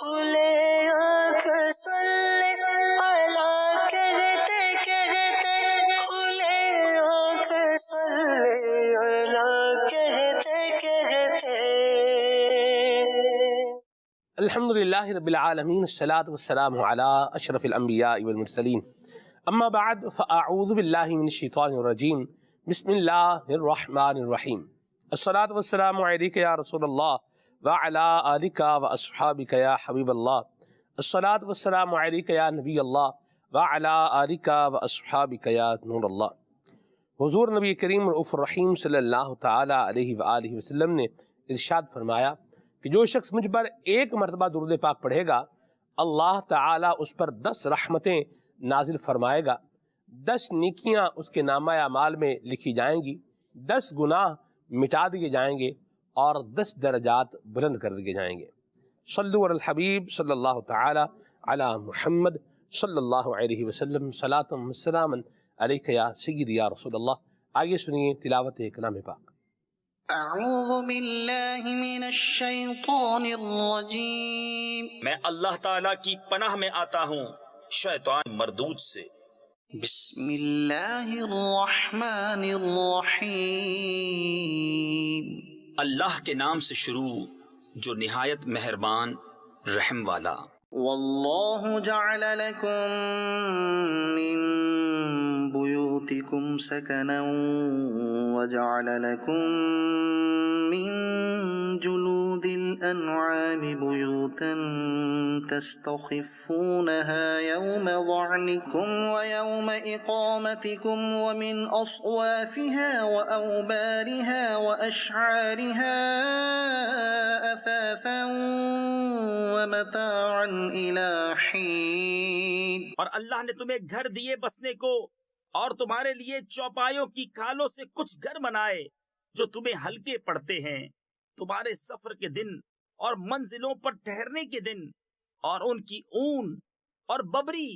کھلے آنکھ صلی اللہ کہتے کہتے، کھلے آنکھ صلی اللہ کہتے کہتے۔ الحمدللہ رب العالمین، الصلاۃ والسلام علی اشرف الانبیاء والمرسلین، اما بعد فاعوذ باللہ من الشیطان الرجیم، بسم اللہ الرحمن الرحیم۔ الصلاۃ والسلام علیک یا رسول اللہ وعلی آلک واصحابک یا حبیب اللہ۔ الصلاۃ والسلام علیک یا نبی اللہ وعلی آلک واصحابک یا نور اللہ۔ حضور نبی کریم رؤوف الرحیم صلی اللہ تعالی علیہ وآلہ وسلم نے ارشاد فرمایا کہ جو شخص مجھ پر ایک مرتبہ درود پاک پڑھے گا، اللہ تعالیٰ اس پر 10 رحمتیں نازل فرمائے گا، 10 نیکیاں اس کے نامہ اعمال میں لکھی جائیں گی، 10 گناہ مٹا دیے جائیں گے اور 10 درجات بلند کر دیے جائیں گے۔ صلو علی الحبیب صلی اللہ تعالی علی محمد صلی اللہ علیہ وسلم، صلاۃ و سلاما علیک یا سیدی یا رسول اللہ۔ آئیے سنیے تلاوت کلام پاک۔ اعوذ باللہ من الشیطان الرجیم، میں اللہ تعالیٰ کی پناہ میں آتا ہوں شیطان مردود سے۔ بسم اللہ الرحمن الرحیم، اللہ کے نام سے شروع جو نہایت مہربان رحم والا۔ واللہ جعل لکم من بیوتکم سکنا وجعل لکم من جلود الانعام بیوتا تستخفونها يوم ظعنکم ويوم اقامتکم ومن اصوافها واوبارها واشعارها اثاثا ومتاعا الى حین۔ اور اللہ نے تمہیں گھر دیے بسنے کو، اور تمہارے لیے چوپایوں کی کھالوں سے کچھ گھر بنائے جو تمہیں ہلکے پڑتے ہیں تمہارے سفر کے دن اور منزلوں پر ٹھہرنے کے دن، اور ان کی اون اور ببری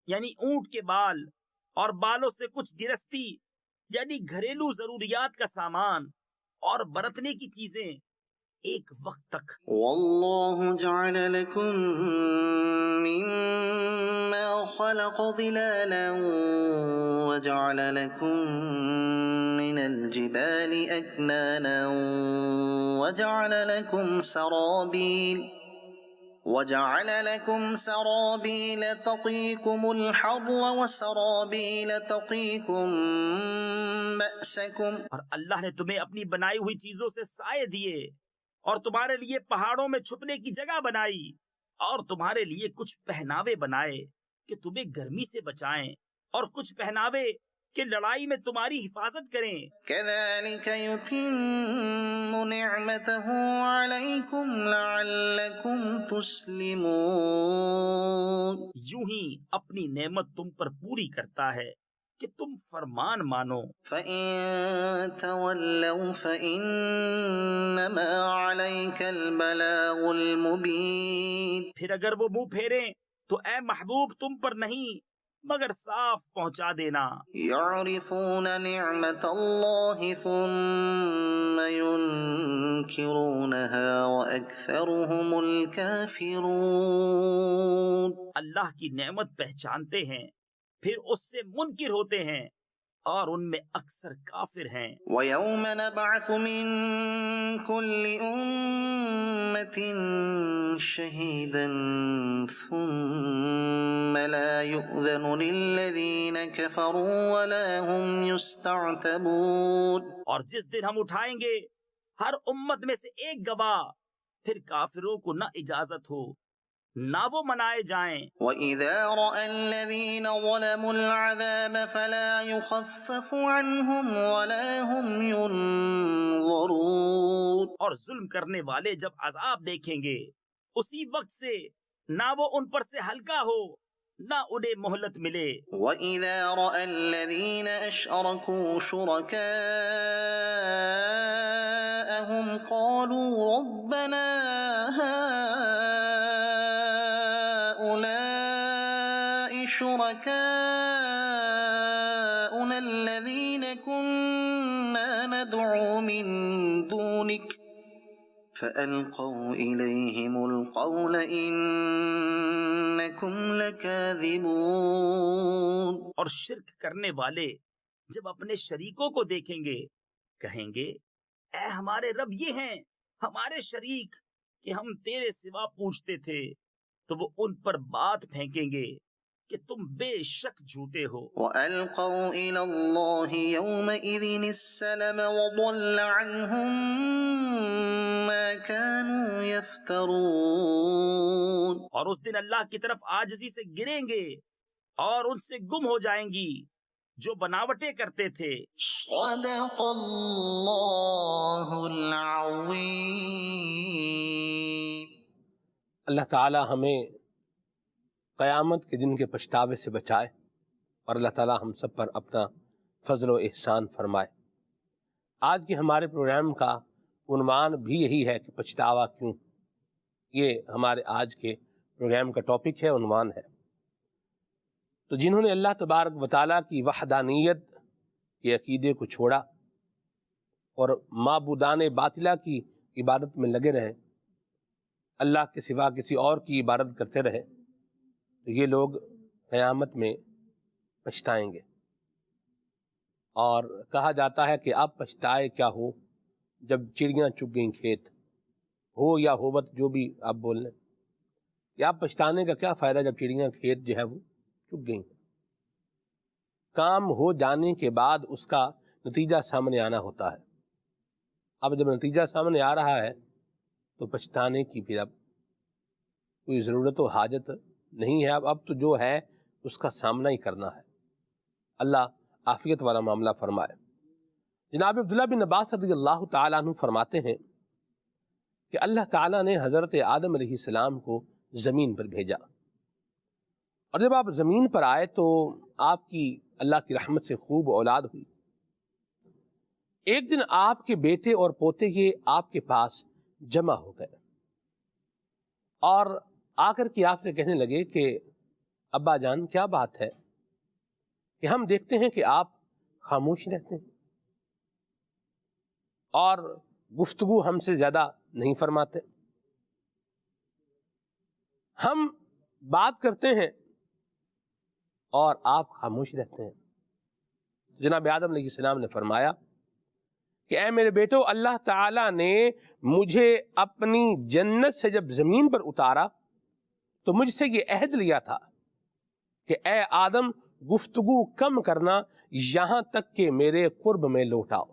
یعنی اونٹ کے بال اور بالوں سے کچھ گرستی یعنی گھریلو ضروریات کا سامان اور برتنے کی چیزیں ایک وقت تک۔ واللہ جعل لکم مما خلق ظلالا وجعل لکم من الجبال اکنانا وجعل لكم سرابيل تقيكم الحر وسرابيل تقيكم بأسكم۔ اور اللہ نے تمہیں اپنی بنائی ہوئی چیزوں سے سائے دیے، اور تمہارے لیے پہاڑوں میں چھپنے کی جگہ بنائی، اور تمہارے لیے کچھ پہناوے بنائے کہ تمہیں گرمی سے بچائیں، اور کچھ پہناوے کہ لڑائی میں تمہاری حفاظت کریں۔ كذلك يتم نعمته عليكم لعلكم تسلمون۔ یوں ہی اپنی نعمت تم پر پوری کرتا ہے کہ تم فرمان مانو۔ فَإِن تَوَلَّوْا فَإِنَّمَا عَلَيْكَ الْبَلَاغُ الْمُبِينُ۔ پھر اگر وہ منہ پھیریں تو اے محبوب تم پر نہیں مگر صاف پہنچا دینا۔ يعرفون نعمت اللہ ثم ينکرونها وأكثرهم الكافرون۔ اللہ کی نعمت پہچانتے ہیں پھر اس سے منکر ہوتے ہیں اور ان میں اکثر کافر ہیں۔ وَيَوْمَ نَبْعَثُ مِن كُلِّ أُمَّةٍ شَهِيدًا ثُمَّ لَا يُؤْذَنُ لِلَّذِينَ كَفَرُوا وَلَا هُمْ يُسْتَعْتَبُونَ۔ اور جس دن ہم اٹھائیں گے ہر امت میں سے ایک گواہ، پھر کافروں کو نہ اجازت ہو نہ وہ منائے جائیں۔ وَإِذَا رَأَى الَّذِينَ ظَلَمُوا الْعَذَابَ فَلَا يُخَفَّفُ عَنْهُمْ وَلَا هُمْ يُنظَرُونَ۔ اور ظلم کرنے والے جب عذاب دیکھیں گے اسی وقت سے نہ وہ ان پر سے ہلکا ہو نہ انہیں مہلت ملے۔ وَإِذَا رَأَى الَّذِينَ أَشْرَكُوا شُرَكَاءَهُمْ قَالُوا رَبَّنَا هَؤُلَاءِ شُرَكَاؤُنَا الَّذِينَ كُنَّا نَدْعُو مِن دُونِكَ فألقوا إليهم القول إنكم لكاذبون. اور شرک کرنے والے جب اپنے شریکوں کو دیکھیں گے کہیں گے اے ہمارے رب یہ ہیں ہمارے شریک کہ ہم تیرے سوا پوچھتے تھے، تو وہ ان پر بات پھینکیں گے کہ تم بے شک جھوٹے ہو. وألقوا إلى الله يومئذ السلم وضل عنهم ما كانوا يفترون. اور اس دن اللہ کی طرف عاجزی سے گریں گے اور ان سے گم ہو جائیں گی جو بناوٹیں کرتے تھے. صدق اللہ العظیم. اللہ تعالی ہمیں قیامت کے دن کے پچھتاوے سے بچائے اور اللہ تعالی ہم سب پر اپنا فضل و احسان فرمائے. آج کے ہمارے پروگرام کا عنوان بھی یہی ہے کہ پچھتاوا کیوں. یہ ہمارے آج کے پروگرام کا ٹاپک ہے، عنوان ہے. تو جنہوں نے اللہ تبارک و تعالیٰ کی وحدانیت کے عقیدے کو چھوڑا اور معبودان باطلہ کی عبادت میں لگے رہے، اللہ کے سوا کسی اور کی عبادت کرتے رہے، تو یہ لوگ قیامت میں پچھتائیں گے. اور کہا جاتا ہے کہ اب پچھتائے کیا ہو جب چڑیاں چگ گئیں کھیت، ہو یا ہوت جو بھی آپ بول لیں، کہ اب پچھتانے کا کیا فائدہ جب چڑیاں کھیت جو ہے وہ چگ گئی. کام ہو جانے کے بعد اس کا نتیجہ سامنے آنا ہوتا ہے. اب جب نتیجہ سامنے آ رہا ہے تو پچھتانے کی پھر اب کوئی ضرورت و حاجت نہیں ہے. اب تو جو ہے اس کا سامنا ہی کرنا ہے. اللہ عافیت والا معاملہ فرمائے. جناب عبداللہ بن عباس رضی اللہ تعالیٰ عنہ فرماتے ہیں کہ اللہ تعالیٰ نے حضرت آدم علیہ السلام کو زمین پر بھیجا، اور جب آپ زمین پر آئے تو آپ کی اللہ کی رحمت سے خوب اولاد ہوئی. ایک دن آپ کے بیٹے اور پوتے یہ آپ کے پاس جمع ہو گئے اور آ کر کے آپ سے کہنے لگے کہ ابا جان کیا بات ہے کہ ہم دیکھتے ہیں کہ آپ خاموش رہتے ہیں اور گفتگو ہم سے زیادہ نہیں فرماتے، ہم بات کرتے ہیں اور آپ خاموش رہتے ہیں. جناب آدم علیہ السلام نے فرمایا کہ اے میرے بیٹو، اللہ تعالیٰ نے مجھے اپنی جنت سے جب زمین پر اتارا تو مجھ سے یہ عہد لیا تھا کہ اے آدم گفتگو کم کرنا یہاں تک کہ میرے قرب میں لوٹ آؤ.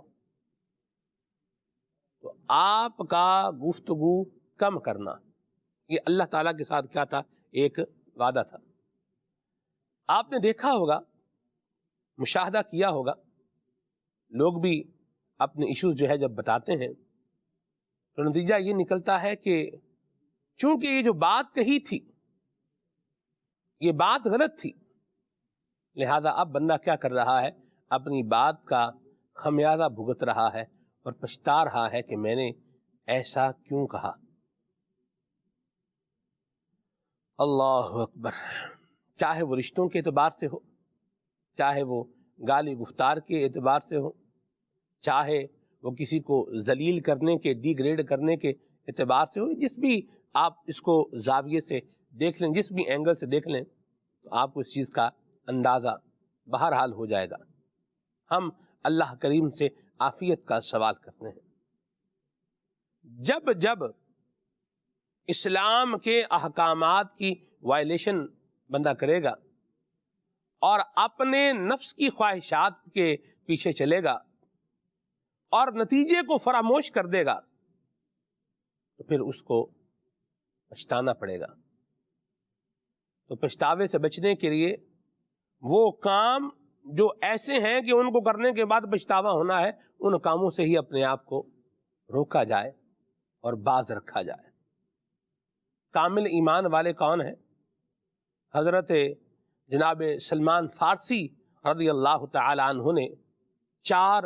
تو آپ کا گفتگو کم کرنا یہ اللہ تعالیٰ کے ساتھ کیا تھا؟ ایک وعدہ تھا. آپ نے دیکھا ہوگا، مشاہدہ کیا ہوگا، لوگ بھی اپنے ایشوز جو ہے جب بتاتے ہیں تو نتیجہ یہ نکلتا ہے کہ چونکہ یہ جو بات کہی تھی یہ بات غلط تھی، لہذا اب بندہ کیا کر رہا ہے؟ اپنی بات کا خمیازہ بھگت رہا ہے اور پچھتا رہا ہے کہ میں نے ایسا کیوں کہا. اللہ اکبر. چاہے وہ رشتوں کے اعتبار سے ہو، چاہے وہ گالی گفتار کے اعتبار سے ہو، چاہے وہ کسی کو ذلیل کرنے کے، ڈی گریڈ کرنے کے اعتبار سے ہو، جس بھی آپ اس کو زاویے سے دیکھ لیں، جس بھی اینگل سے دیکھ لیں، تو آپ کو اس چیز کا اندازہ بہرحال ہو جائے گا. ہم اللہ کریم سے عافیت کا سوال کرتے ہیں. جب جب اسلام کے احکامات کی وائلیشن بندہ کرے گا اور اپنے نفس کی خواہشات کے پیچھے چلے گا اور نتیجے کو فراموش کر دے گا تو پھر اس کو پچھتانا پڑے گا. تو پچھتاوے سے بچنے کے لیے وہ کام جو ایسے ہیں کہ ان کو کرنے کے بعد پچھتاوا ہونا ہے، ان کاموں سے ہی اپنے آپ کو روکا جائے اور باز رکھا جائے. کامل ایمان والے کون ہیں؟ حضرت جناب سلمان فارسی رضی اللہ تعالی عنہ نے 4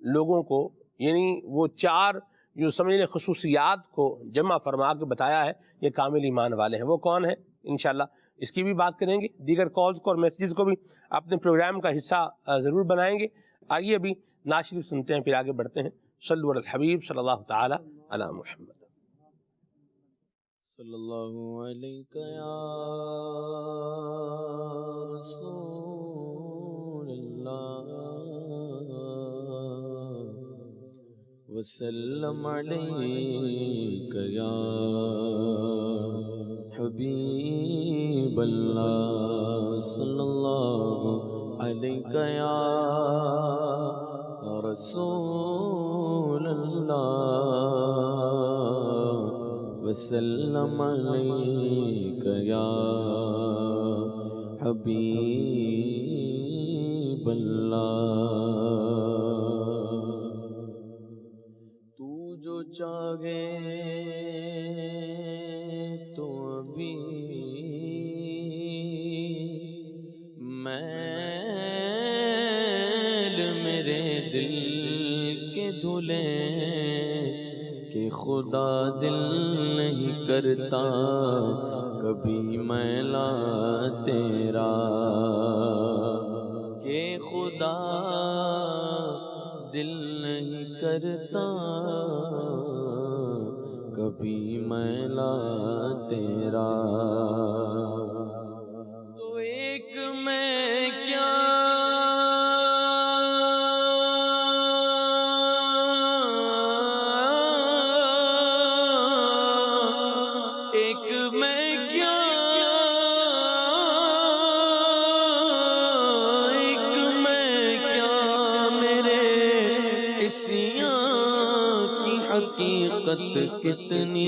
لوگوں کو، یعنی وہ 4 جو سمجھنے خصوصیات کو جمع فرما کے بتایا ہے یہ کامل ایمان والے ہیں. وہ کون ہیں؟ انشاءاللہ اس کی بھی بات کریں گے. دیگر کالز کو اور میسیجز کو بھی اپنے پروگرام کا حصہ ضرور بنائیں گے. آئیے ابھی نعت شریف سنتے ہیں، پھر آگے بڑھتے ہیں. صلو علی الحبیب صلی اللہ تعالی علی محمد. صلی اللہ علیہ یا رسول اللہ وسلم علیک یا حبیب اللہ صلی اللہ علیہ یا رسول اللہ وسلم علیک یا حبیب اللہ تو جو چاہے تو ابھی میل میرے دل کے دھلے کہ خدا دل نہیں کرتا کبھی میلا تیرا کہ خدا دل نہیں کرتا کبھی میلا تیرا تو ایک میں کیا حقیقت کتنی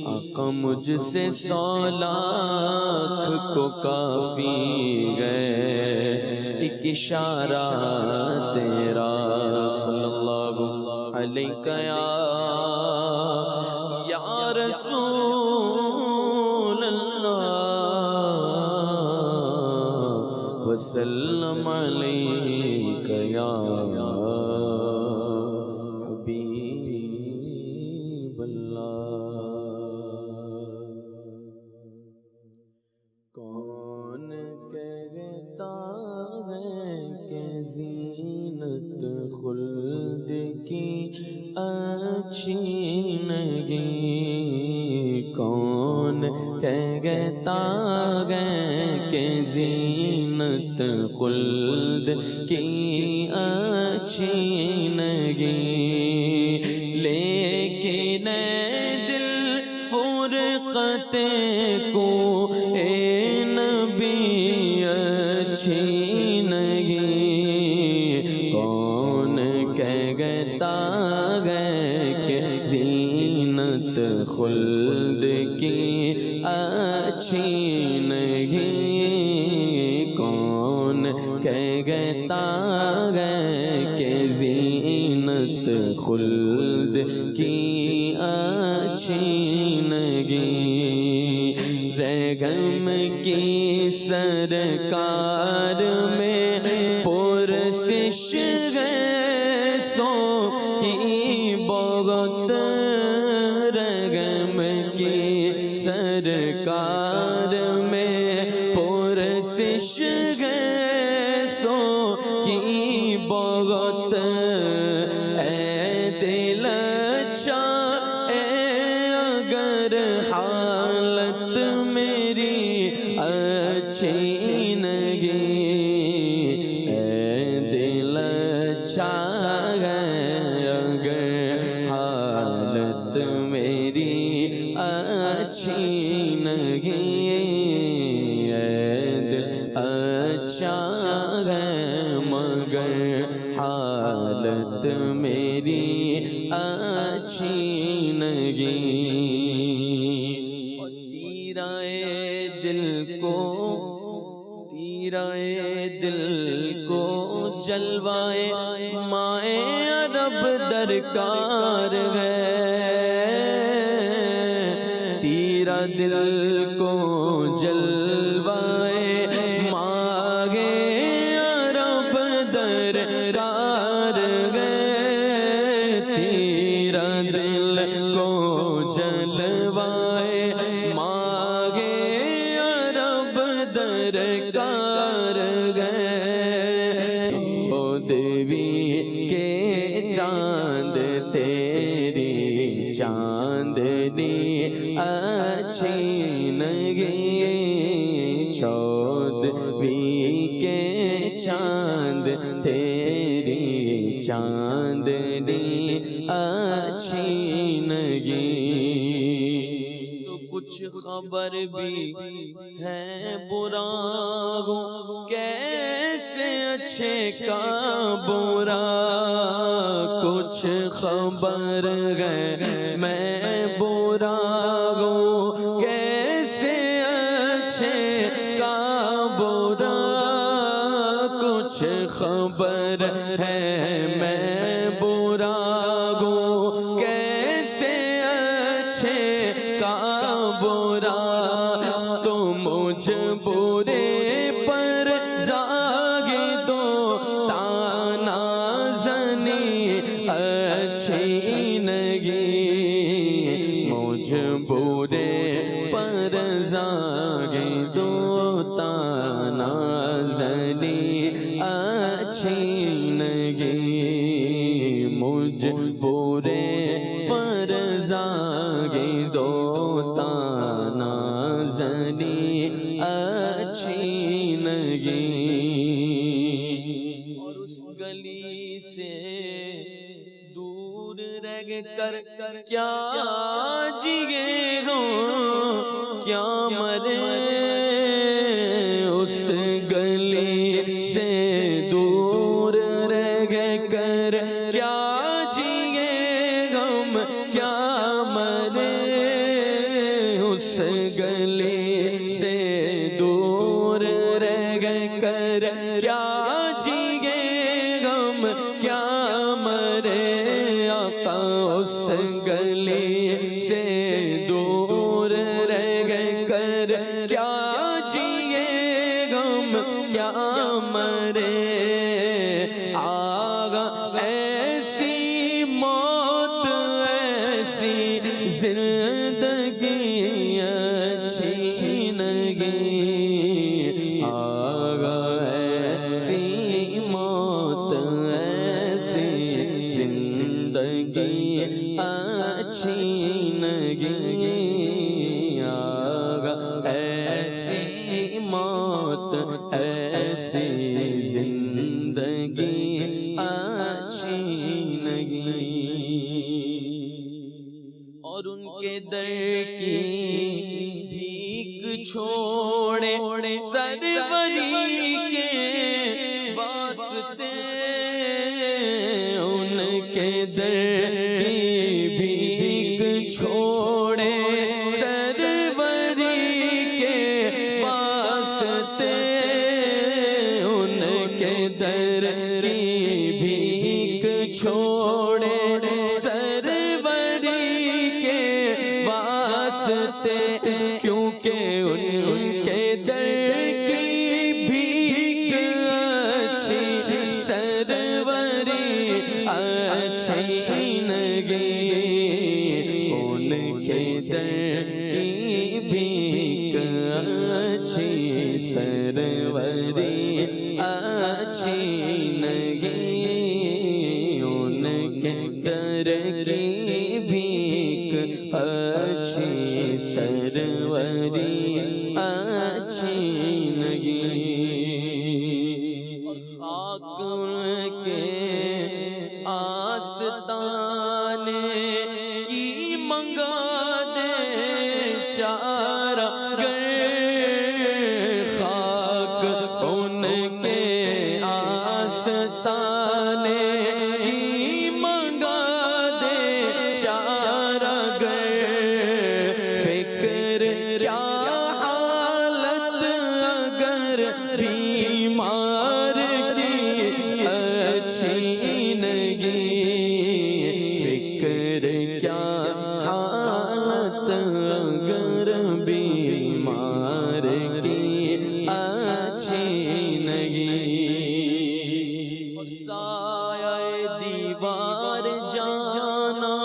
آقا مجھ سے 100 لاکھ کو کافی ہے ایک اشارہ تیرا صلی اللہ علیہ یا رسول اللہ وسلم علیہ یا حبیب اللہ کون کہتا ہے کہ زینت خلد کی اچھی نہیں کون کہتا ہے کہ زینت خلد کی اچھی نہیں لیکن دل فرقت کو اے نبی اچھی نہیں کون کہتا ہے کہ زینت خلد کی اچھی نہیں کون کہتا ہے کہ زینت خلد کی اچھی نہیں رگم کی سرکار میں پرسش ہے سو کی بہت رگم کی سرکار میں پرسش ہے سو کی بہت اے دل اچھا اے اگر حالت میری اچھی نہیں اے دل اچھا ہے اگر حالت میری اچھی نہیں اے دل اچھا ہے مگر حالت میری اچھی نہیں تیرائے دل کو جلوائے مائے عرب درکار ہے تیرا دل کو جلوائے مائے عرب درکار ہے تیرا دل کو جلوائے مائے عرب درکار ہے دیوی کے چاند تیری چاندنی اچھینگی چودھویں کے چاند تیری چاندنی اچھینگی تو کچھ خبر بھی ہے برا ہو کیسے اچھے کا برا کچھ خبر ہے میں برا ہوں کیسے اچھے کا برا کچھ خبر ہے میں برا ہوں کیسے اچھے کا برا تو مجھ برے پر زاگے دو تانا زنی اچھینگی مجھ برے پر زاگے دو تانا زنی اچھینگی مجھ برے پر زاگے دو تانا زنی اچھینگی اور اس گلی سے دور رہ کر کیا جیے ہو کیا مرے اس گلی سے دور رہ کر کیا جیے غم کیا مرے اس گلی سے دور رہ کر کیا جیے غم کیا مرے آقا اس گلی سے دور رہ کر کیا جیے غم کیا مرے آگا ایسی موت ایسی زندگی اچھینگی آگا ایسی موت ایسی زندگی اچھینگی آگا ایسی موت ایسی زندگی اچھینگی اور ان کے در کی بھیک چھوڑے سروری کے واسطے ان کے در کی بھیک چھوڑے سروری کے واسطے ان کے در کی بھیک چھوڑے سروری کے واسطے کیونکہ ان کے در کی بھیک اچھی سروری اچھینگی ان کے در کی بھیک اچھی سروری اچھینگی ان کے در کی بھیک اچھی سروری اچھینگی اور خاک کے آستانے کی منگا دے چارہ گر خاک ان کے آستانے کی منگا دے چارہ گر فکر کیا حالت اگر بیمار کی اچھینگی فکر کیا حالت اگر بیمار کی اچھینگی اور سایہ دیوار جانا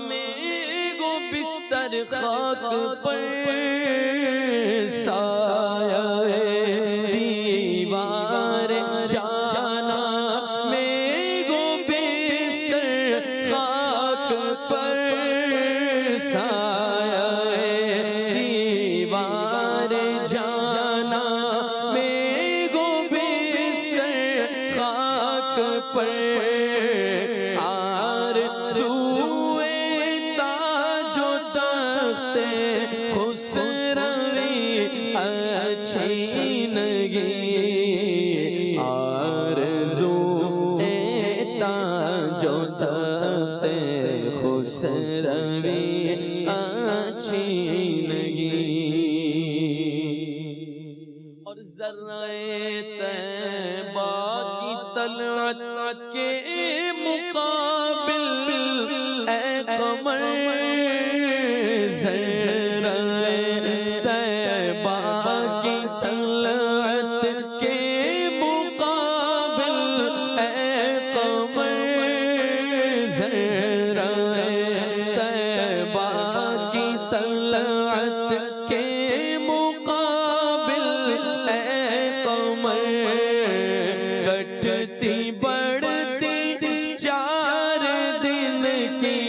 میرے کو بستر خاک پر سایہ دیوار جانا میرے کو بستر خاک پر سایہ خسروی اچھی نہیں، آرزو تاج و تخت خسروی اچھی نہیں، اور ذرائع طیبہ کی طلعت کے مقابل اے قمر، ذرائع طیبہ کی طلعت کے مقابل اے قمر، ذرائع طیبہ کی طلعت کے مقابل اے قمر، کٹتی بڑھتی 4 دن کی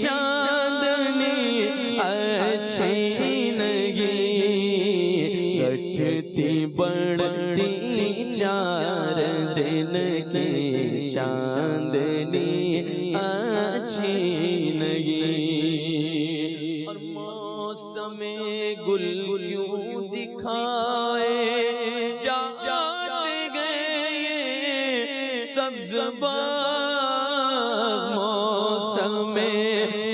چاندنی اچھی نہیں، کٹتی بڑھتی 4 دن کی چاندنی اچھی نہیں، اور موسم گل کیوں دکھائے جاتے گئے سبز باغ، موسم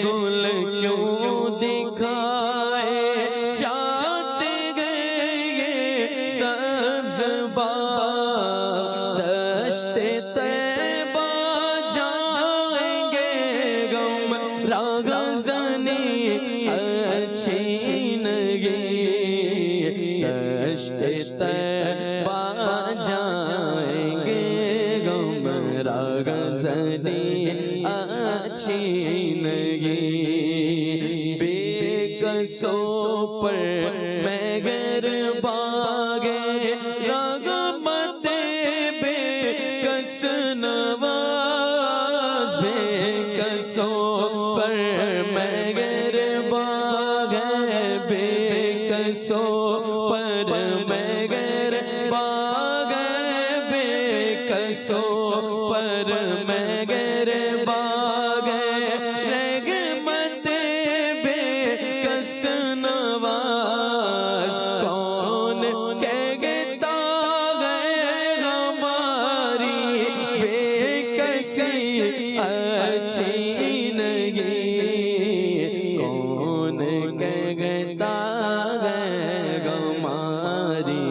گل کیوں دکھائے جاتے گئے سبز باغ، دشت طیبہ جائیں گے غم راغزنی اچھی نہیں، دشت طیبہ جائیں گے غم راغزنی اچھی نہیں، بے قصوں پر مگر باغے رغبت بے کس نواز، بے قصوں پر مگر باغے بے قصوں پر مگر باغے بے قصوں پر مگر باغے رغبت بے کس نواز، کون کہتا ہے ہماری بے کسی اچھی نہیں، کون کہتا ہے ہماری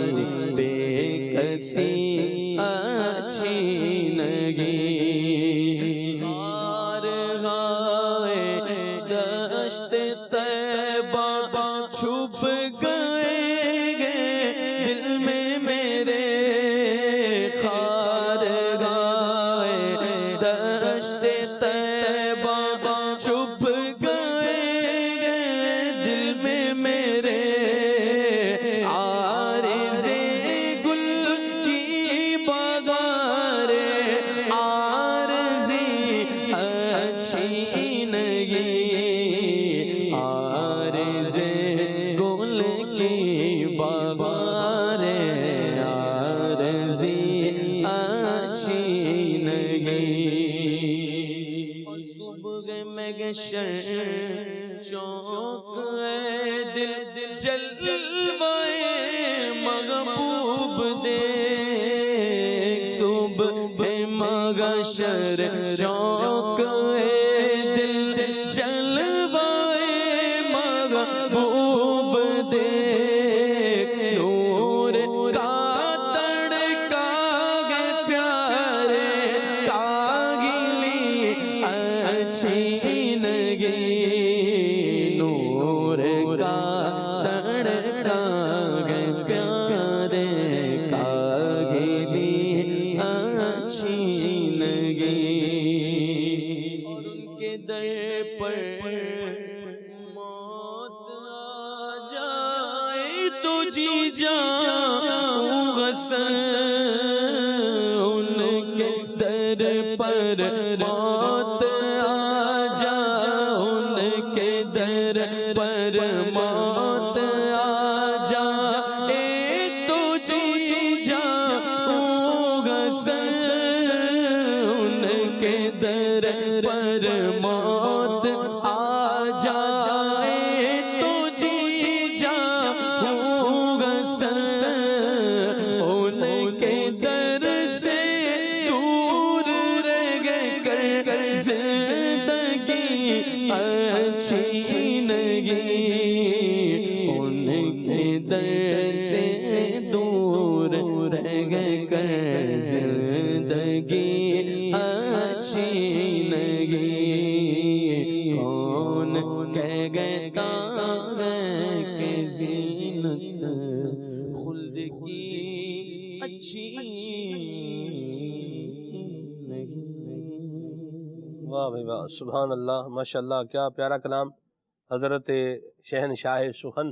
بے کسی اچھی نہیں، خارگاہ دشت طیبہ چھپ گئے دل میں میرے، خارگاہ دشت طیبہ چھپ گئے دل میں میرے، عارض گل کی بغار عارضی اچھی نہیں، عارض گل کی بغار عارضی اچھی نہیں، اور صبح میں گشر چوک اے دل جلوے محبوب دیکھ، صبح مگشر چوک اے دل جلوے محبوب دیکھ، نور کا تڑکا ہے پیارے کاگلی اچھی نہیں، نور کا تڑکا ہے پیارے کاگلی اچھی نہیں، اور ان کے در پر موت آ جائے تو جی جاؤں غسل، ان کے در پر موت آ جائے، ان کے در پر موت آ جائے تو جی جاؤں غسل، ان کے در پر موت آ جائے تو زندگی اچھی نہیں، کون کہتا ہے کہ زینت خلد کی اچھی نہیں۔ واہ بھائی واہ، سبحان اللہ، ماشاء اللہ، کیا پیارا کلام حضرت شہنشاہ سخن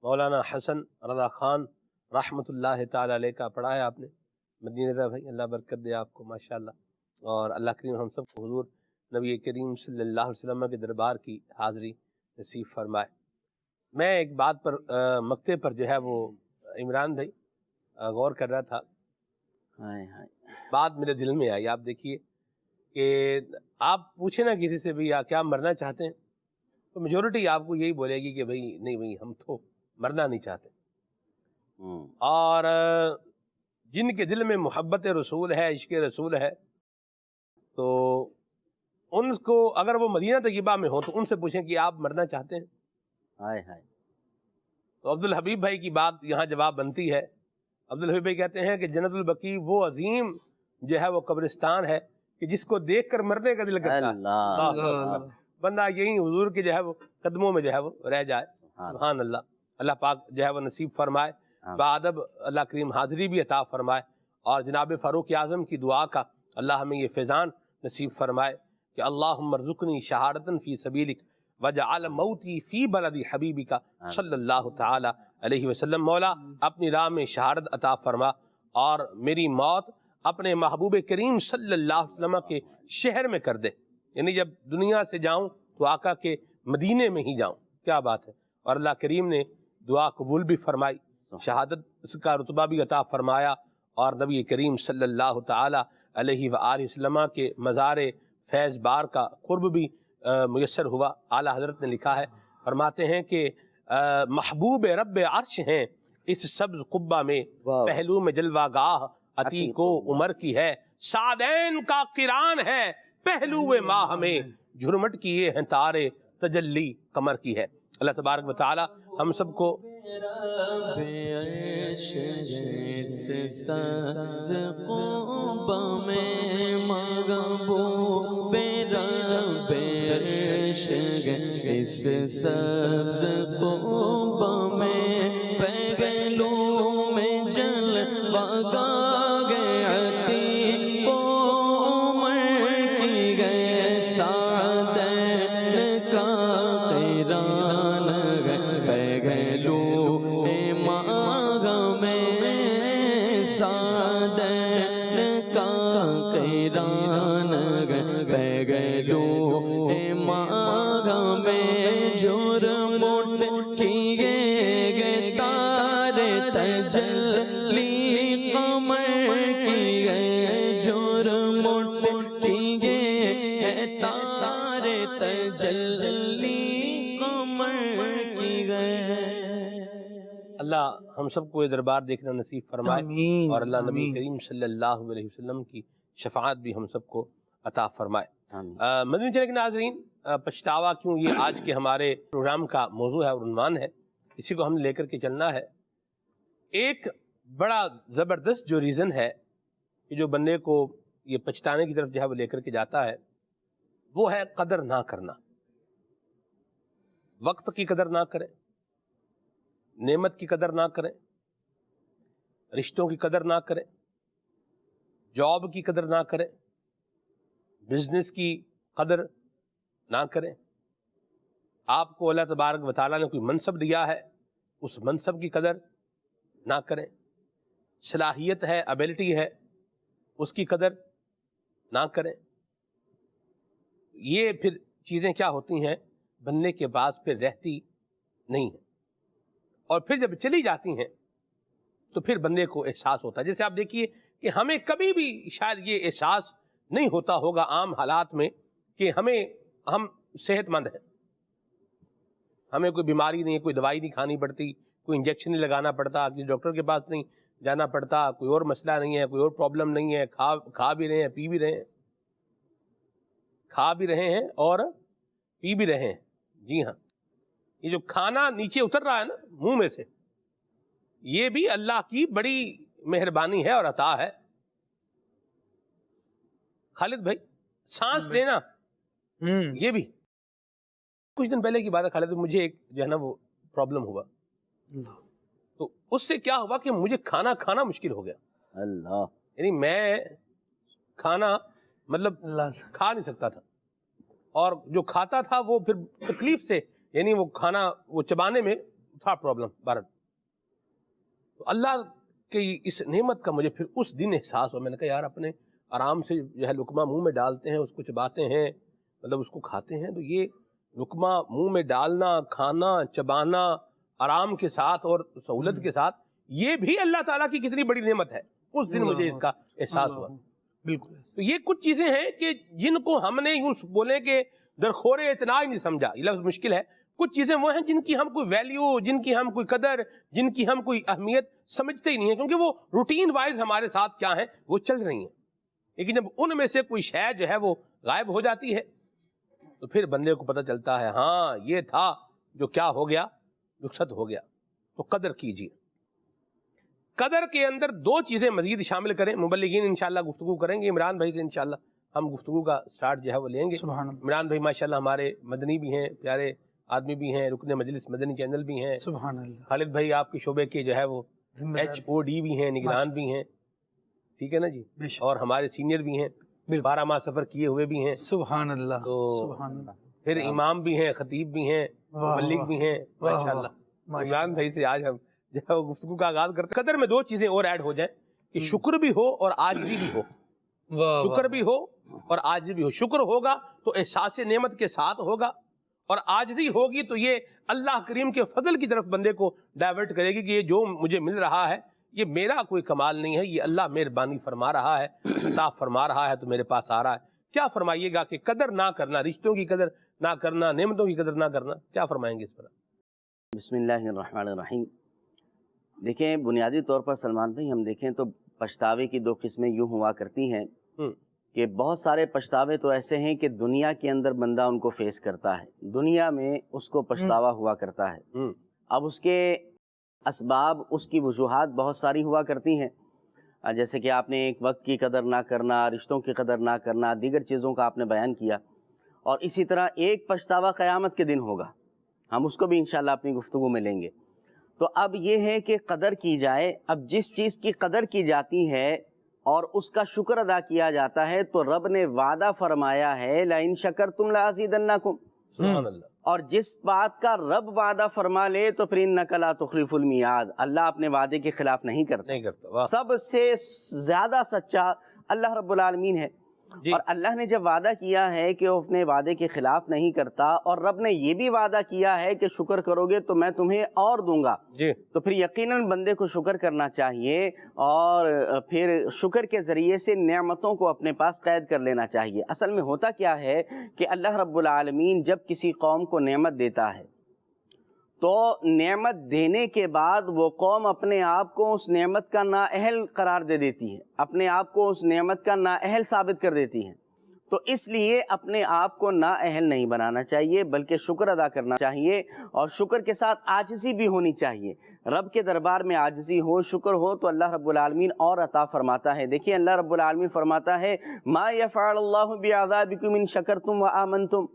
مولانا حسن رضا خان رحمۃ اللہ تعالی علیہ کا پڑھا ہے آپ نے۔ مدنی رضا بھائی، اللہ برکت دے آپ کو ماشاءاللہ، اور اللہ کریم ہم سب کو حضور نبی کریم صلی اللہ علیہ وسلم کے دربار کی حاضری نصیب فرمائے۔ میں ایک بات پر مقطع پر جو ہے وہ عمران بھائی غور کر رہا تھا، بات میرے دل میں آئی۔ آپ دیکھیے کہ آپ پوچھیں نا کسی سے بھی کیا مرنا چاہتے ہیں، تو میجورٹی آپ کو یہی بولے گی کہ بھئی نہیں بھئی ہم تو مرنا نہیں چاہتے۔ اور جن کے دل میں محبت رسول ہے، عشق رسول ہے، تو ان کو اگر وہ مدینہ طیبہ میں ہوں تو ان سے پوچھیں کہ آپ مرنا چاہتے ہیں۔ تو عبدالحبیب بھائی کی بات یہاں جواب بنتی ہے۔ عبدالحبیب بھائی کہتے ہیں کہ جنت البقیع وہ عظیم جو ہے وہ قبرستان ہے کہ جس کو دیکھ کر مرنے کا دل کرتا ہے، بندہ یہی حضور کے جو ہے وہ قدموں میں جو ہے وہ رہ جائے۔ سبحان اللہ، اللہ پاک جو ہے وہ نصیب فرمائے، بادب اللہ کریم حاضری بھی عطا فرمائے، اور جناب فاروق اعظم کی دعا کا اللہ ہمیں یہ فیضان نصیب فرمائے کہ اللہم ارزقنی شہادتاً فی سبیلک وجعل موتی فی بلد حبیبک صلی اللہ تعالی علیہ وسلم۔ مولا اپنی راہ میں شہادت عطا فرما اور میری موت اپنے محبوب کریم صلی اللہ علیہ وسلم کے شہر میں کر دے، یعنی جب دنیا سے جاؤں تو آقا کے مدینے میں ہی جاؤں۔ کیا بات ہے، اور اللہ کریم نے دعا قبول بھی فرمائی، شہادت اس کا رتبہ بھی عطا فرمایا، اور نبی کریم صلی اللہ تعالی علیہ وآلہ وسلم کے مزار فیض بار کا قرب بھی میسر ہوا۔ اعلیٰ حضرت نے لکھا ہے، فرماتے ہیں کہ محبوب رب عرش ہیں اس سبز قبہ میں، پہلو میں جلوہ گاہ عتیق و عمر کی ہے، سعدین کا قران ہے پہلو ماہ میں، جھرمٹ کیے ہیں تارے تجلی قمر کی ہے۔ اللہ تبارک و تعالی ہم سب کو رب عرش جیسے سبز قبہ میں محبوب رب عرش اس سبز قبہ میں، پہلو میں جلوہ گاہ عتیق و عمر کی گئے، سعدین کا قران پہلو ماہ میں، سعدین کا قران پہلو ماہ میں، جھرمٹ کیے گئے تارے تجلی قمر کی گئے، جھرمٹ کیے گئے تارے تجلی قمر کی گئے۔ اللہ ہم سب کو یہ دربار دیکھنا نصیب فرمائے، اور اللہ نبی کریم صلی اللہ علیہ وسلم کی شفاعت بھی ہم سب کو عطا فرمائے۔ مدنی چینل کے ناظرین، پچھتاوا کیوں، یہ آج کے ہمارے پروگرام کا موضوع ہے اور عنوان ہے، اسی کو ہم لے کر کے چلنا ہے۔ ایک بڑا زبردست جو ریزن ہے کہ جو بندے کو یہ پچھتانے کی طرف جو ہے وہ لے کر کے جاتا ہے، وہ ہے قدر نہ کرنا۔ وقت کی قدر نہ کریں، نعمت کی قدر نہ کریں، رشتوں کی قدر نہ کریں، جاب کی قدر نہ کریں، بزنس کی قدر نہ کریں۔ آپ کو اللہ تبارک و تعالیٰ نے کوئی منصب دیا ہے، اس منصب کی قدر نہ کریں۔ صلاحیت ہے، ایبلٹی ہے، اس کی قدر نہ کریں۔ یہ پھر چیزیں کیا ہوتی ہیں، بننے کے بعد پھر رہتی نہیں ہیں، اور پھر جب چلی جاتی ہیں تو پھر بندے کو احساس ہوتا ہے۔ جیسے آپ دیکھیے کہ ہمیں کبھی بھی شاید یہ احساس نہیں ہوتا ہوگا عام حالات میں کہ ہم صحت مند ہیں، ہمیں کوئی بیماری نہیں ہے، کوئی دوائی نہیں کھانی پڑتی، کوئی انجیکشن نہیں لگانا پڑتا، کسی ڈاکٹر کے پاس نہیں جانا پڑتا، کوئی اور مسئلہ نہیں ہے، کوئی اور پرابلم نہیں ہے، کھا بھی رہے ہیں، پی بھی رہے ہیں، کھا بھی رہے ہیں اور پی بھی رہے ہیں۔ جی ہاں، یہ جو کھانا نیچے اتر رہا ہے نا منہ میں سے، یہ بھی اللہ کی بڑی مہربانی ہے اور عطا ہے خالد بھائی سانس لینا یہ بھی کچھ دن پہلے کی بات ہے خالد بھائی، مجھے ایک جو ہے نا وہ پرابلم ہوا، تو اس سے کیا ہوا کہ مجھے کھانا کھانا مشکل ہو گیا. اللہ، یعنی میں کھانا مطلب کھا نہیں سکتا تھا، اور جو کھاتا تھا وہ پھر تکلیف سے، یعنی وہ کھانا وہ چبانے میں تھا پرابلم بھارت. تو اللہ کی اس نعمت کا مجھے پھر اس دن احساس ہوا. میں نے کہا یار اپنے آرام سے جو ہے لقمہ منہ میں ڈالتے ہیں، اس کو چباتے ہیں، مطلب اس کو کھاتے ہیں، تو یہ لقمہ منہ میں ڈالنا، کھانا، چبانا آرام کے ساتھ اور سہولت کے ساتھ، یہ بھی اللہ تعالیٰ کی کتنی بڑی نعمت ہے. اس دن مجھے اس کا احساس ہوا. بالکل. تو یہ کچھ چیزیں ہیں کہ جن کو ہم نے یوں بولیں کہ درخور اعتنا ہی نہیں سمجھا، یہ لفظ مشکل ہے. کچھ چیزیں وہ ہیں جن کی ہم کوئی ویلیو، جن کی ہم کوئی قدر، جن کی ہم کوئی اہمیت سمجھتے ہی نہیں ہیں، کیونکہ وہ روٹین وائز ہمارے ساتھ کیا ہیں وہ چل رہی ہیں. لیکن جب ان میں سے کوئی شے جو ہے وہ غائب ہو جاتی ہے تو پھر بندے کو پتہ چلتا ہے ہاں یہ تھا جو کیا ہو گیا، رخصت ہو گیا. تو قدر کیجیے. قدر کے اندر دو چیزیں مزید شامل کریں. مبلغین انشاءاللہ گفتگو کریں گے. عمران بھائی سے انشاءاللہ ہم گفتگو کا سٹارٹ جو ہے وہ لیں گے. سبحان اللہ. عمران بھائی ماشاءاللہ ہمارے مدنی بھی ہیں، پیارے آدمی بھی ہیں، رکن مجلس مدنی چینل بھی ہیں. سبحان اللہ. خالد بھائی آپ کے شعبے کے جو ہے وہ HOD بھی ہیں، نگران بھی ہیں، ٹھیک ہے نا جی، اور ہمارے سینئر بھی ہیں، 12 ماہ سفر کیے ہوئے بھی ہیں. سبحان اللہ. تو سبحان اللہ. پھر امام بھی ہیں، خطیب بھی ہیں، مبلغ بھی ہیں ماشاءاللہ. عمران بھائی سے آج ہم جو ہے وہ گفتگو کا آغاز کرتے ہیں. قدر میں دو چیزیں اور ایڈ ہو جائیں کہ شکر بھی ہو اور عاجزی بھی ہو. شکر بھی ہو اور عاجزی بھی ہو. شکر ہوگا تو احساس نعمت کے ساتھ ہوگا، اور عاجزی ہوگی تو یہ اللہ کریم کے فضل کی طرف بندے کو ڈائیورٹ کرے گی کہ یہ جو مجھے مل رہا ہے یہ میرا کوئی کمال نہیں ہے، یہ اللہ مہربانی فرما رہا ہے، عطا فرما رہا ہے تو میرے پاس آ رہا ہے. کیا فرمائیے گا کہ قدر نہ کرنا، رشتوں کی قدر نہ کرنا، نعمتوں کی قدر نہ کرنا، کیا فرمائیں گے اس پر؟ بسم اللہ الرحمن الرحیم. دیکھیں بنیادی طور پر سلمان بھائی ہم دیکھیں تو پچھتاوے کی دو قسمیں یوں ہوا کرتی ہیں کہ بہت سارے پچھتاوے تو ایسے ہیں کہ دنیا کے اندر بندہ ان کو فیس کرتا ہے، دنیا میں اس کو پچھتاوا ہوا کرتا ہے. اب اس کے اسباب، اس کی وجوہات بہت ساری ہوا کرتی ہیں، جیسے کہ آپ نے ایک وقت کی قدر نہ کرنا، رشتوں کی قدر نہ کرنا، دیگر چیزوں کا آپ نے بیان کیا. اور اسی طرح ایک پچھتاوا قیامت کے دن ہوگا، ہم اس کو بھی انشاءاللہ اپنی گفتگو میں لیں گے. تو اب یہ ہے کہ قدر کی جائے. اب جس چیز کی قدر کی جاتی ہے اور اس کا شکر ادا کیا جاتا ہے تو رب نے وعدہ فرمایا ہے لَإِن شَكَرْتُمْ لَأَزِيدَنَّكُمْ. سبحان اللہ. اور جس بات کا رب وعدہ فرما لے تو پھر اِنَّكَ لَا تُخْلِفُ الْمِيعَادَ، اللہ اپنے وعدے کے خلاف نہیں کرتا. سب سے زیادہ سچا اللہ رب العالمین ہے. اور اللہ نے جب وعدہ کیا ہے کہ وہ اپنے وعدے کے خلاف نہیں کرتا، اور رب نے یہ بھی وعدہ کیا ہے کہ شکر کرو گے تو میں تمہیں اور دوں گا، تو پھر یقیناً بندے کو شکر کرنا چاہیے، اور پھر شکر کے ذریعے سے نعمتوں کو اپنے پاس قید کر لینا چاہیے. اصل میں ہوتا کیا ہے کہ اللہ رب العالمین جب کسی قوم کو نعمت دیتا ہے تو نعمت دینے کے بعد وہ قوم اپنے آپ کو اس نعمت کا نااہل قرار دے دیتی ہے، اپنے آپ کو اس نعمت کا نااہل ثابت کر دیتی ہے. تو اس لیے اپنے آپ کو نااہل نہیں بنانا چاہیے بلکہ شکر ادا کرنا چاہیے، اور شکر کے ساتھ عاجزی بھی ہونی چاہیے. رب کے دربار میں عاجزی ہو، شکر ہو تو اللہ رب العالمین اور عطا فرماتا ہے. دیکھیں اللہ رب العالمین فرماتا ہے ما یفعل اللہ بعذابکم ان شکرتم وآمنتم.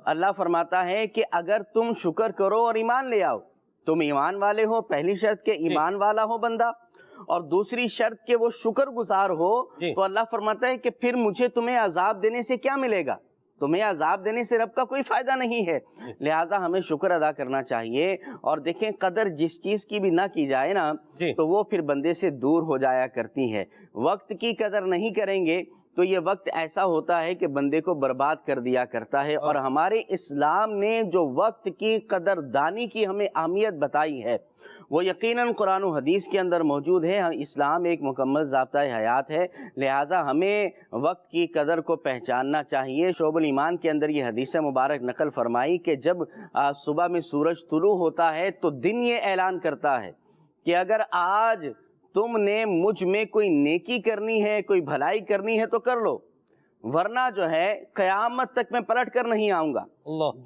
اللہ فرماتا ہے کہ اگر تم شکر کرو اور ایمان لے آؤ، تم ایمان والے ہو، پہلی شرط کہ ایمان والا ہو بندہ، اور دوسری شرط کہ وہ شکر گزار ہو، تو اللہ فرماتا ہے کہ پھر مجھے تمہیں عذاب دینے سے کیا ملے گا؟ تمہیں عذاب دینے سے رب کا کوئی فائدہ نہیں ہے. لہٰذا ہمیں شکر ادا کرنا چاہیے. اور دیکھیں قدر جس چیز کی بھی نہ کی جائے نا تو وہ پھر بندے سے دور ہو جایا کرتی ہے. وقت کی قدر نہیں کریں گے تو یہ وقت ایسا ہوتا ہے کہ بندے کو برباد کر دیا کرتا ہے. اور ہمارے اسلام نے جو وقت کی قدر دانی کی ہمیں اہمیت بتائی ہے وہ یقیناً قرآن و حدیث کے اندر موجود ہے. اسلام ایک مکمل ضابطۂ حیات ہے، لہٰذا ہمیں وقت کی قدر کو پہچاننا چاہیے. شعب الایمان کے اندر یہ حدیث مبارک نقل فرمائی کہ جب صبح میں سورج طلوع ہوتا ہے تو دن یہ اعلان کرتا ہے کہ اگر آج تم نے مجھ میں کوئی نیکی کرنی ہے، کوئی بھلائی کرنی ہے تو کر لو، ورنہ جو ہے قیامت تک میں پلٹ کر نہیں آؤں گا.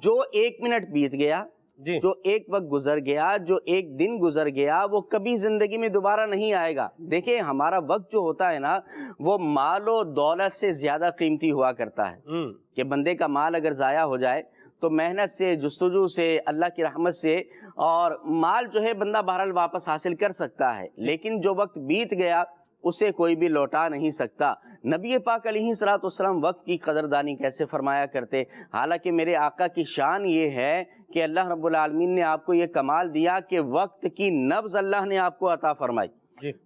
جو 1 منٹ بیت گیا، جو ایک وقت گزر گیا، جو ایک دن گزر گیا، وہ کبھی زندگی میں دوبارہ نہیں آئے گا۔ دیکھیں ہمارا وقت جو ہوتا ہے نا، وہ مال و دولت سے زیادہ قیمتی ہوا کرتا ہے کہ بندے کا مال اگر ضائع ہو جائے تو محنت سے، جستجو سے، اللہ کی رحمت سے، اور مال جو ہے بندہ بہرحال واپس حاصل کر سکتا ہے، لیکن جو وقت بیت گیا اسے کوئی بھی لوٹا نہیں سکتا۔ نبی پاک علیہ الصلوۃ والسلام وقت کی قدردانی کیسے فرمایا کرتے، حالانکہ میرے آقا کی شان یہ ہے کہ اللہ رب العالمین نے آپ کو یہ کمال دیا کہ وقت کی نبض اللہ نے آپ کو عطا فرمائی،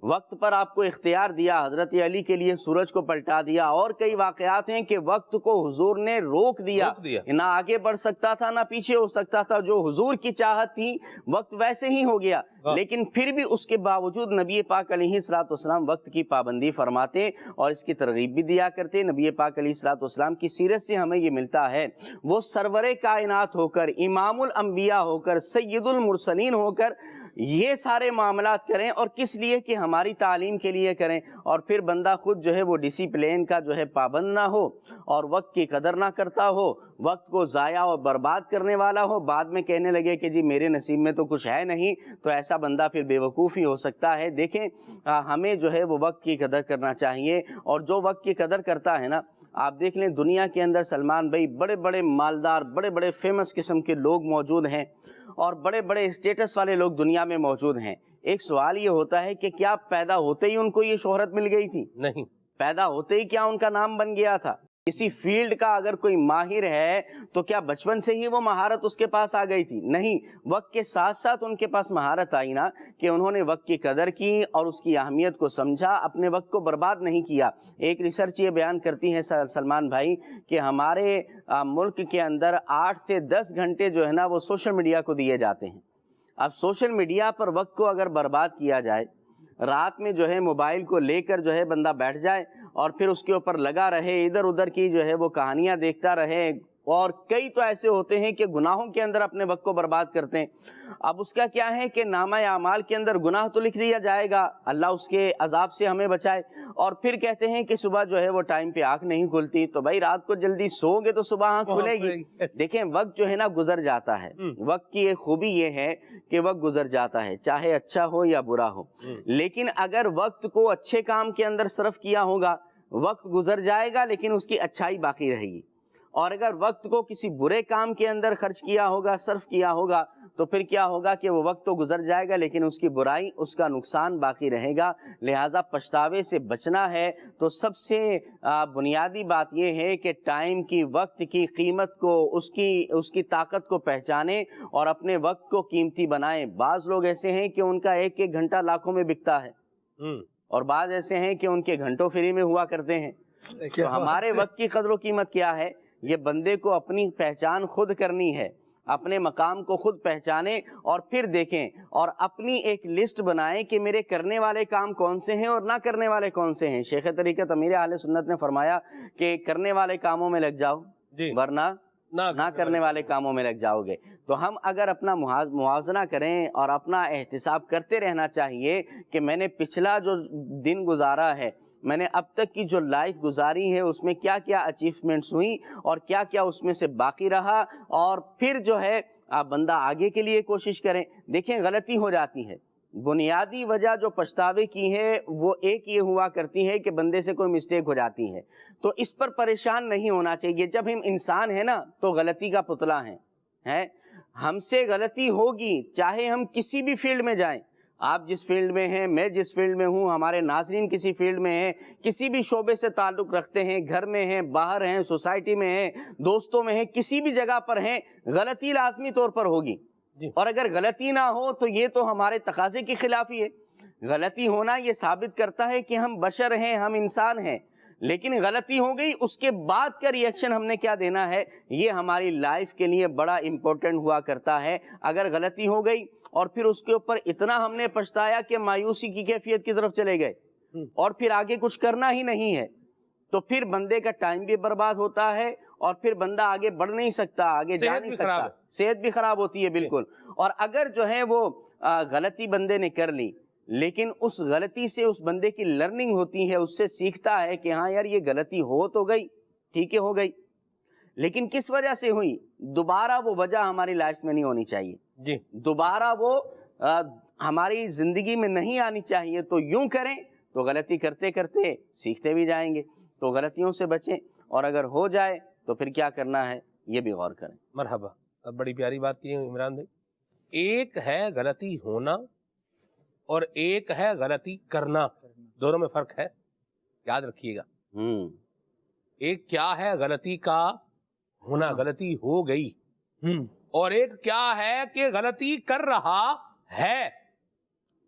وقت پر آپ کو اختیار دیا۔ حضرت علی کے لیے سورج کو پلٹا دیا، اور کئی واقعات ہیں کہ وقت کو حضور نے روک دیا، نہ آگے بڑھ سکتا تھا نہ پیچھے ہو سکتا تھا، جو حضور کی چاہت تھی وقت ویسے ہی ہو گیا، لیکن پھر بھی اس کے باوجود نبی پاک علیہ الصلوۃ والسلام وقت کی پابندی فرماتے اور اس کی ترغیب بھی دیا کرتے۔ نبی پاک علیہ الصلوۃ والسلام کی سیرت سے ہمیں یہ ملتا ہے، وہ سرور کائنات ہو کر، امام الانبیاء ہو کر، سید المرسلین ہو کر یہ سارے معاملات کریں، اور کس لیے کہ ہماری تعلیم کے لیے کریں، اور پھر بندہ خود جو ہے وہ ڈسپلین کا جو ہے پابند نہ ہو اور وقت کی قدر نہ کرتا ہو، وقت کو ضائع اور برباد کرنے والا ہو، بعد میں کہنے لگے کہ جی میرے نصیب میں تو کچھ ہے نہیں، تو ایسا بندہ پھر بے وقوف ہی ہو سکتا ہے۔ دیکھیں ہمیں جو ہے وہ وقت کی قدر کرنا چاہیے، اور جو وقت کی قدر کرتا ہے نا، آپ دیکھ لیں دنیا کے اندر سلمان بھائی بڑے بڑے مالدار، بڑے بڑے فیمس قسم کے لوگ موجود ہیں، اور بڑے بڑے اسٹیٹس والے لوگ دنیا میں موجود ہیں۔ ایک سوال یہ ہوتا ہے کہ کیا پیدا ہوتے ہی ان کو یہ شہرت مل گئی تھی؟ نہیں۔ پیدا ہوتے ہی کیا ان کا نام بن گیا تھا؟ کسی فیلڈ کا اگر کوئی ماہر ہے تو کیا بچپن سے ہی وہ مہارت اس کے پاس آ گئی تھی؟ نہیں، وقت کے ساتھ ساتھ ان کے پاس مہارت آئی نا، کہ انہوں نے وقت کی قدر کی اور اس کی اہمیت کو سمجھا، اپنے وقت کو برباد نہیں کیا۔ ایک ریسرچ یہ بیان کرتی ہے سلمان بھائی کہ ہمارے ملک کے اندر 8 سے 10 گھنٹے جو ہے نا وہ سوشل میڈیا کو دیے جاتے ہیں۔ اب سوشل میڈیا پر وقت کو اگر برباد کیا جائے، رات میں جو ہے موبائل کو لے کر جو ہے بندہ بیٹھ جائے اور پھر اس کے اوپر لگا رہے، ادھر ادھر کی جو ہے وہ کہانیاں دیکھتا رہے، اور کئی تو ایسے ہوتے ہیں کہ گناہوں کے اندر اپنے وقت کو برباد کرتے ہیں۔ اب اس کا کیا ہے کہ نامہ اعمال کے اندر گناہ تو لکھ دیا جائے گا، اللہ اس کے عذاب سے ہمیں بچائے، اور پھر کہتے ہیں کہ صبح جو ہے وہ ٹائم پہ آنکھ نہیں کھلتی، تو بھائی رات کو جلدی سو گے تو صبح آنکھ کھلے گی۔ دیکھیں وقت جو ہے نا گزر جاتا ہے، وقت کی ایک خوبی یہ ہے کہ وقت گزر جاتا ہے، چاہے اچھا ہو یا برا ہو، لیکن اگر وقت کو اچھے کام کے اندر صرف کیا ہوگا، وقت گزر جائے گا لیکن اس کی اچھائی باقی رہے گی، اور اگر وقت کو کسی برے کام کے اندر خرچ کیا ہوگا، صرف کیا ہوگا، تو پھر کیا ہوگا کہ وہ وقت تو گزر جائے گا لیکن اس کی برائی، اس کا نقصان باقی رہے گا۔ لہٰذا پچھتاوے سے بچنا ہے تو سب سے بنیادی بات یہ ہے کہ ٹائم کی، وقت کی قیمت کو، اس کی طاقت کو پہچانیں اور اپنے وقت کو قیمتی بنائیں۔ بعض لوگ ایسے ہیں کہ ان کا ایک ایک گھنٹہ لاکھوں میں بکتا ہے، اور بعض ایسے ہیں کہ ان کے گھنٹوں فری میں ہوا کرتے ہیں۔ تو ہمارے وقت کی قدر و قیمت کیا ہے؟ یہ بندے کو اپنی پہچان خود کرنی ہے، اپنے مقام کو خود پہچانیں اور پھر دیکھیں اور اپنی ایک لسٹ بنائیں کہ میرے کرنے والے کام کون سے ہیں اور نہ کرنے والے کون سے ہیں۔ شیخ طریقت امیر اہل سنت نے فرمایا کہ کرنے والے کاموں میں لگ جاؤ ورنہ نہ کرنے والے کاموں میں لگ جاؤ گے۔ تو ہم اگر اپنا موازنہ کریں اور اپنا احتساب کرتے رہنا چاہیے کہ میں نے پچھلا جو دن گزارا ہے، میں نے اب تک کی جو لائف گزاری ہے، اس میں کیا کیا اچیومنٹس ہوئی اور کیا کیا اس میں سے باقی رہا، اور پھر جو ہے آپ بندہ آگے کے لیے کوشش کریں۔ دیکھیں غلطی ہو جاتی ہے، بنیادی وجہ جو پچھتاوے کی ہے وہ ایک یہ ہوا کرتی ہے کہ بندے سے کوئی مسٹیک ہو جاتی ہے، تو اس پر پریشان نہیں ہونا چاہیے۔ جب ہم انسان ہیں نا تو غلطی کا پتلا ہیں، ہم سے غلطی ہوگی، چاہے ہم کسی بھی فیلڈ میں جائیں، آپ جس فیلڈ میں ہیں، میں جس فیلڈ میں ہوں، ہمارے ناظرین کسی فیلڈ میں ہیں، کسی بھی شعبے سے تعلق رکھتے ہیں، گھر میں ہیں، باہر ہیں، سوسائٹی میں ہیں، دوستوں میں ہیں، کسی بھی جگہ پر ہیں، غلطی لازمی طور پر ہوگی۔ اور اگر غلطی نہ ہو تو یہ تو ہمارے تقاضے کے خلاف ہی ہے۔ غلطی ہونا یہ ثابت کرتا ہے کہ ہم بشر ہیں، ہم انسان ہیں، لیکن غلطی ہو گئی، اس کے بعد کا ریئیکشن ہم نے کیا دینا ہے، یہ ہماری لائف کے لیے بڑا امپورٹنٹ ہوا کرتا ہے۔ اگر غلطی ہو گئی اور پھر اس کے اوپر اتنا ہم نے پچھتایا کہ مایوسی کی کیفیت کی طرف چلے گئے اور پھر آگے کچھ کرنا ہی نہیں ہے، تو پھر بندے کا ٹائم بھی برباد ہوتا ہے اور پھر بندہ آگے بڑھ نہیں سکتا، آگے جا نہیں سکتا، صحت بھی خراب ہوتی ہے بالکل۔ اور اگر جو ہے وہ غلطی بندے نے کر لی لیکن اس غلطی سے اس بندے کی لرننگ ہوتی ہے، اس سے سیکھتا ہے کہ ہاں یار یہ غلطی ہو تو گئی، ٹھیک ہے ہو گئی، لیکن کس وجہ سے ہوئی، دوبارہ وہ وجہ ہماری لائف میں نہیں ہونی چاہیے۔ جی دوبارہ وہ ہماری زندگی میں نہیں آنی چاہیے. تو یوں کریں تو غلطی کرتے کرتے سیکھتے بھی جائیں گے. تو غلطیوں سے بچیں, اور اگر ہو جائے تو پھر کیا کرنا ہے یہ بھی غور کریں. مرحبا. اب بڑی پیاری بات کی ہے عمران بھائی. ایک ہے غلطی ہونا اور ایک ہے غلطی کرنا, دونوں میں فرق ہے, یاد رکھیے گا. ایک کیا ہے غلطی کا ہونا, غلطی ہو گئی, اور ایک کیا ہے کہ غلطی کر رہا ہے,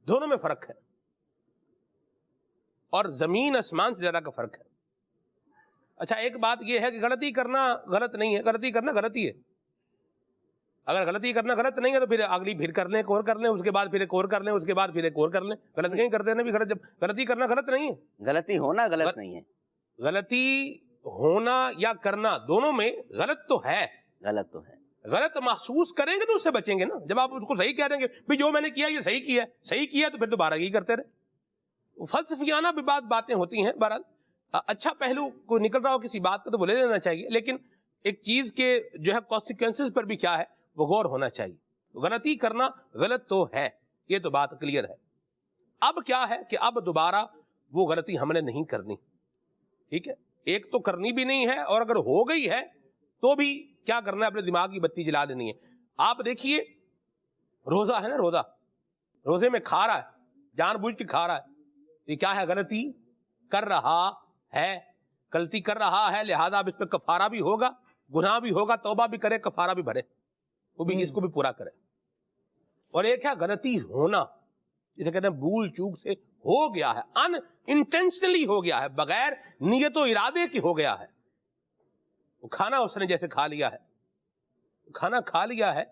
دونوں میں فرق ہے, اور زمین آسمان سے زیادہ کا فرق ہے. اچھا ایک بات یہ ہے کہ غلطی کرنا غلط نہیں ہے, غلطی کرنا غلطی ہے. اگر غلطی کرنا غلط نہیں ہے تو پھر اگلی پھر کر لیں, ایک اور کر لیں, اس کے بعد پھر ایک اور کر لیں, اس کے بعد پھر ایک اور کر لیں. غلط کہیں کرتے ہیں نا بھی غلط, جب غلطی کرنا غلط نہیں ہے. غلطی ہونا غلط نہیں ہے, غلطی ہونا یا کرنا دونوں میں غلط تو ہے. غلط تو ہے. غلط محسوس کریں گے تو اس سے بچیں گے نا. جب آپ اس کو صحیح کہہ دیں گے بھی جو میں نے کیا یہ صحیح کیا, صحیح کیا تو پھر دوبارہ یہی کرتے رہے. فلسفیانہ بھی باتیں ہوتی ہیں. بہرحال اچھا پہلو کوئی نکل رہا ہو کسی بات کا تو وہ لے لینا چاہیے, لیکن ایک چیز کے جو ہے کانسیکوینسز پر بھی کیا ہے وہ غور ہونا چاہیے. غلطی کرنا غلط تو ہے, یہ تو بات کلیئر ہے. اب کیا ہے کہ اب دوبارہ وہ غلطی ہم نے نہیں کرنی. ٹھیک ہے, ایک تو کرنی بھی نہیں ہے, اور اگر ہو گئی ہے تو بھی کیا کرنا ہے, اپنے دماغ کی بتی جلا دینی ہے. آپ دیکھیے روزہ ہے نا, روزے میں کھا رہا ہے, جان بوجھ کے کھا رہا ہے, یہ کیا ہے غلطی کر رہا ہے, غلطی کر رہا ہے, لہذا اب اس پہ کفارہ بھی ہوگا, گناہ بھی ہوگا, توبہ بھی کرے, کفارہ بھی بھرے, وہ بھی اس کو بھی پورا کرے. اور ایک ہے غلطی ہونا, جسے کہتے ہیں بھول چوک سے ہو گیا ہے, ان انٹینشنلی ہو گیا ہے, بغیر نیت و ارادے کی ہو گیا ہے. وہ کھانا اس نے جیسے کھا لیا ہے, کھانا کھا لیا ہے,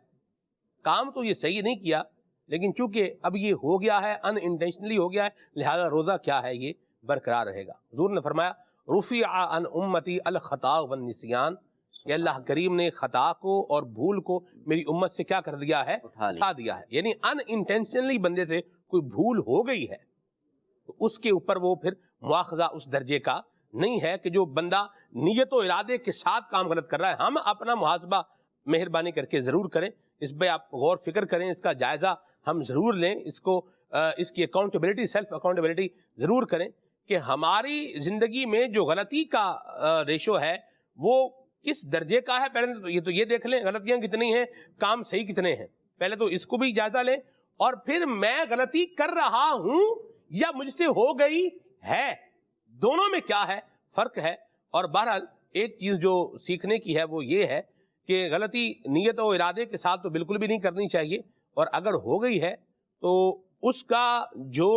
کام تو یہ صحیح نہیں کیا, لیکن چونکہ اب یہ ہو گیا ہے, ان انٹینشنلی ہو گیا ہے, لہذا روزہ کیا ہے یہ برقرار رہے گا. حضور نے فرمایا رفع عن امتی الخطا والنسیان, کہ اللہ کریم نے خطا کو اور بھول کو میری امت سے کیا کر دیا ہے, اٹھا دیا ہے. یعنی ان انٹینشنلی بندے سے کوئی بھول ہو گئی ہے تو اس کے اوپر وہ پھر مواخذہ اس درجے کا نہیں ہے کہ جو بندہ نیت و ارادے کے ساتھ کام غلط کر رہا ہے. ہم اپنا محاسبہ مہربانی کر کے ضرور کریں, اس پہ آپ غور فکر کریں, اس کا جائزہ ہم ضرور لیں, اس کی اکاؤنٹیبلٹی, سیلف اکاؤنٹیبلٹی ضرور کریں کہ ہماری زندگی میں جو غلطی کا ریشو ہے وہ کس درجے کا ہے. پہلے تو یہ دیکھ لیں غلطیاں کتنی ہیں, کام صحیح کتنے ہیں, پہلے تو اس کو بھی جائزہ لیں, اور پھر میں غلطی کر رہا ہوں یا مجھ سے ہو گئی ہے, دونوں میں کیا ہے فرق ہے. اور بہرحال ایک چیز جو سیکھنے کی ہے وہ یہ ہے کہ غلطی نیت و ارادے کے ساتھ تو بالکل بھی نہیں کرنی چاہیے, اور اگر ہو گئی ہے تو اس کا جو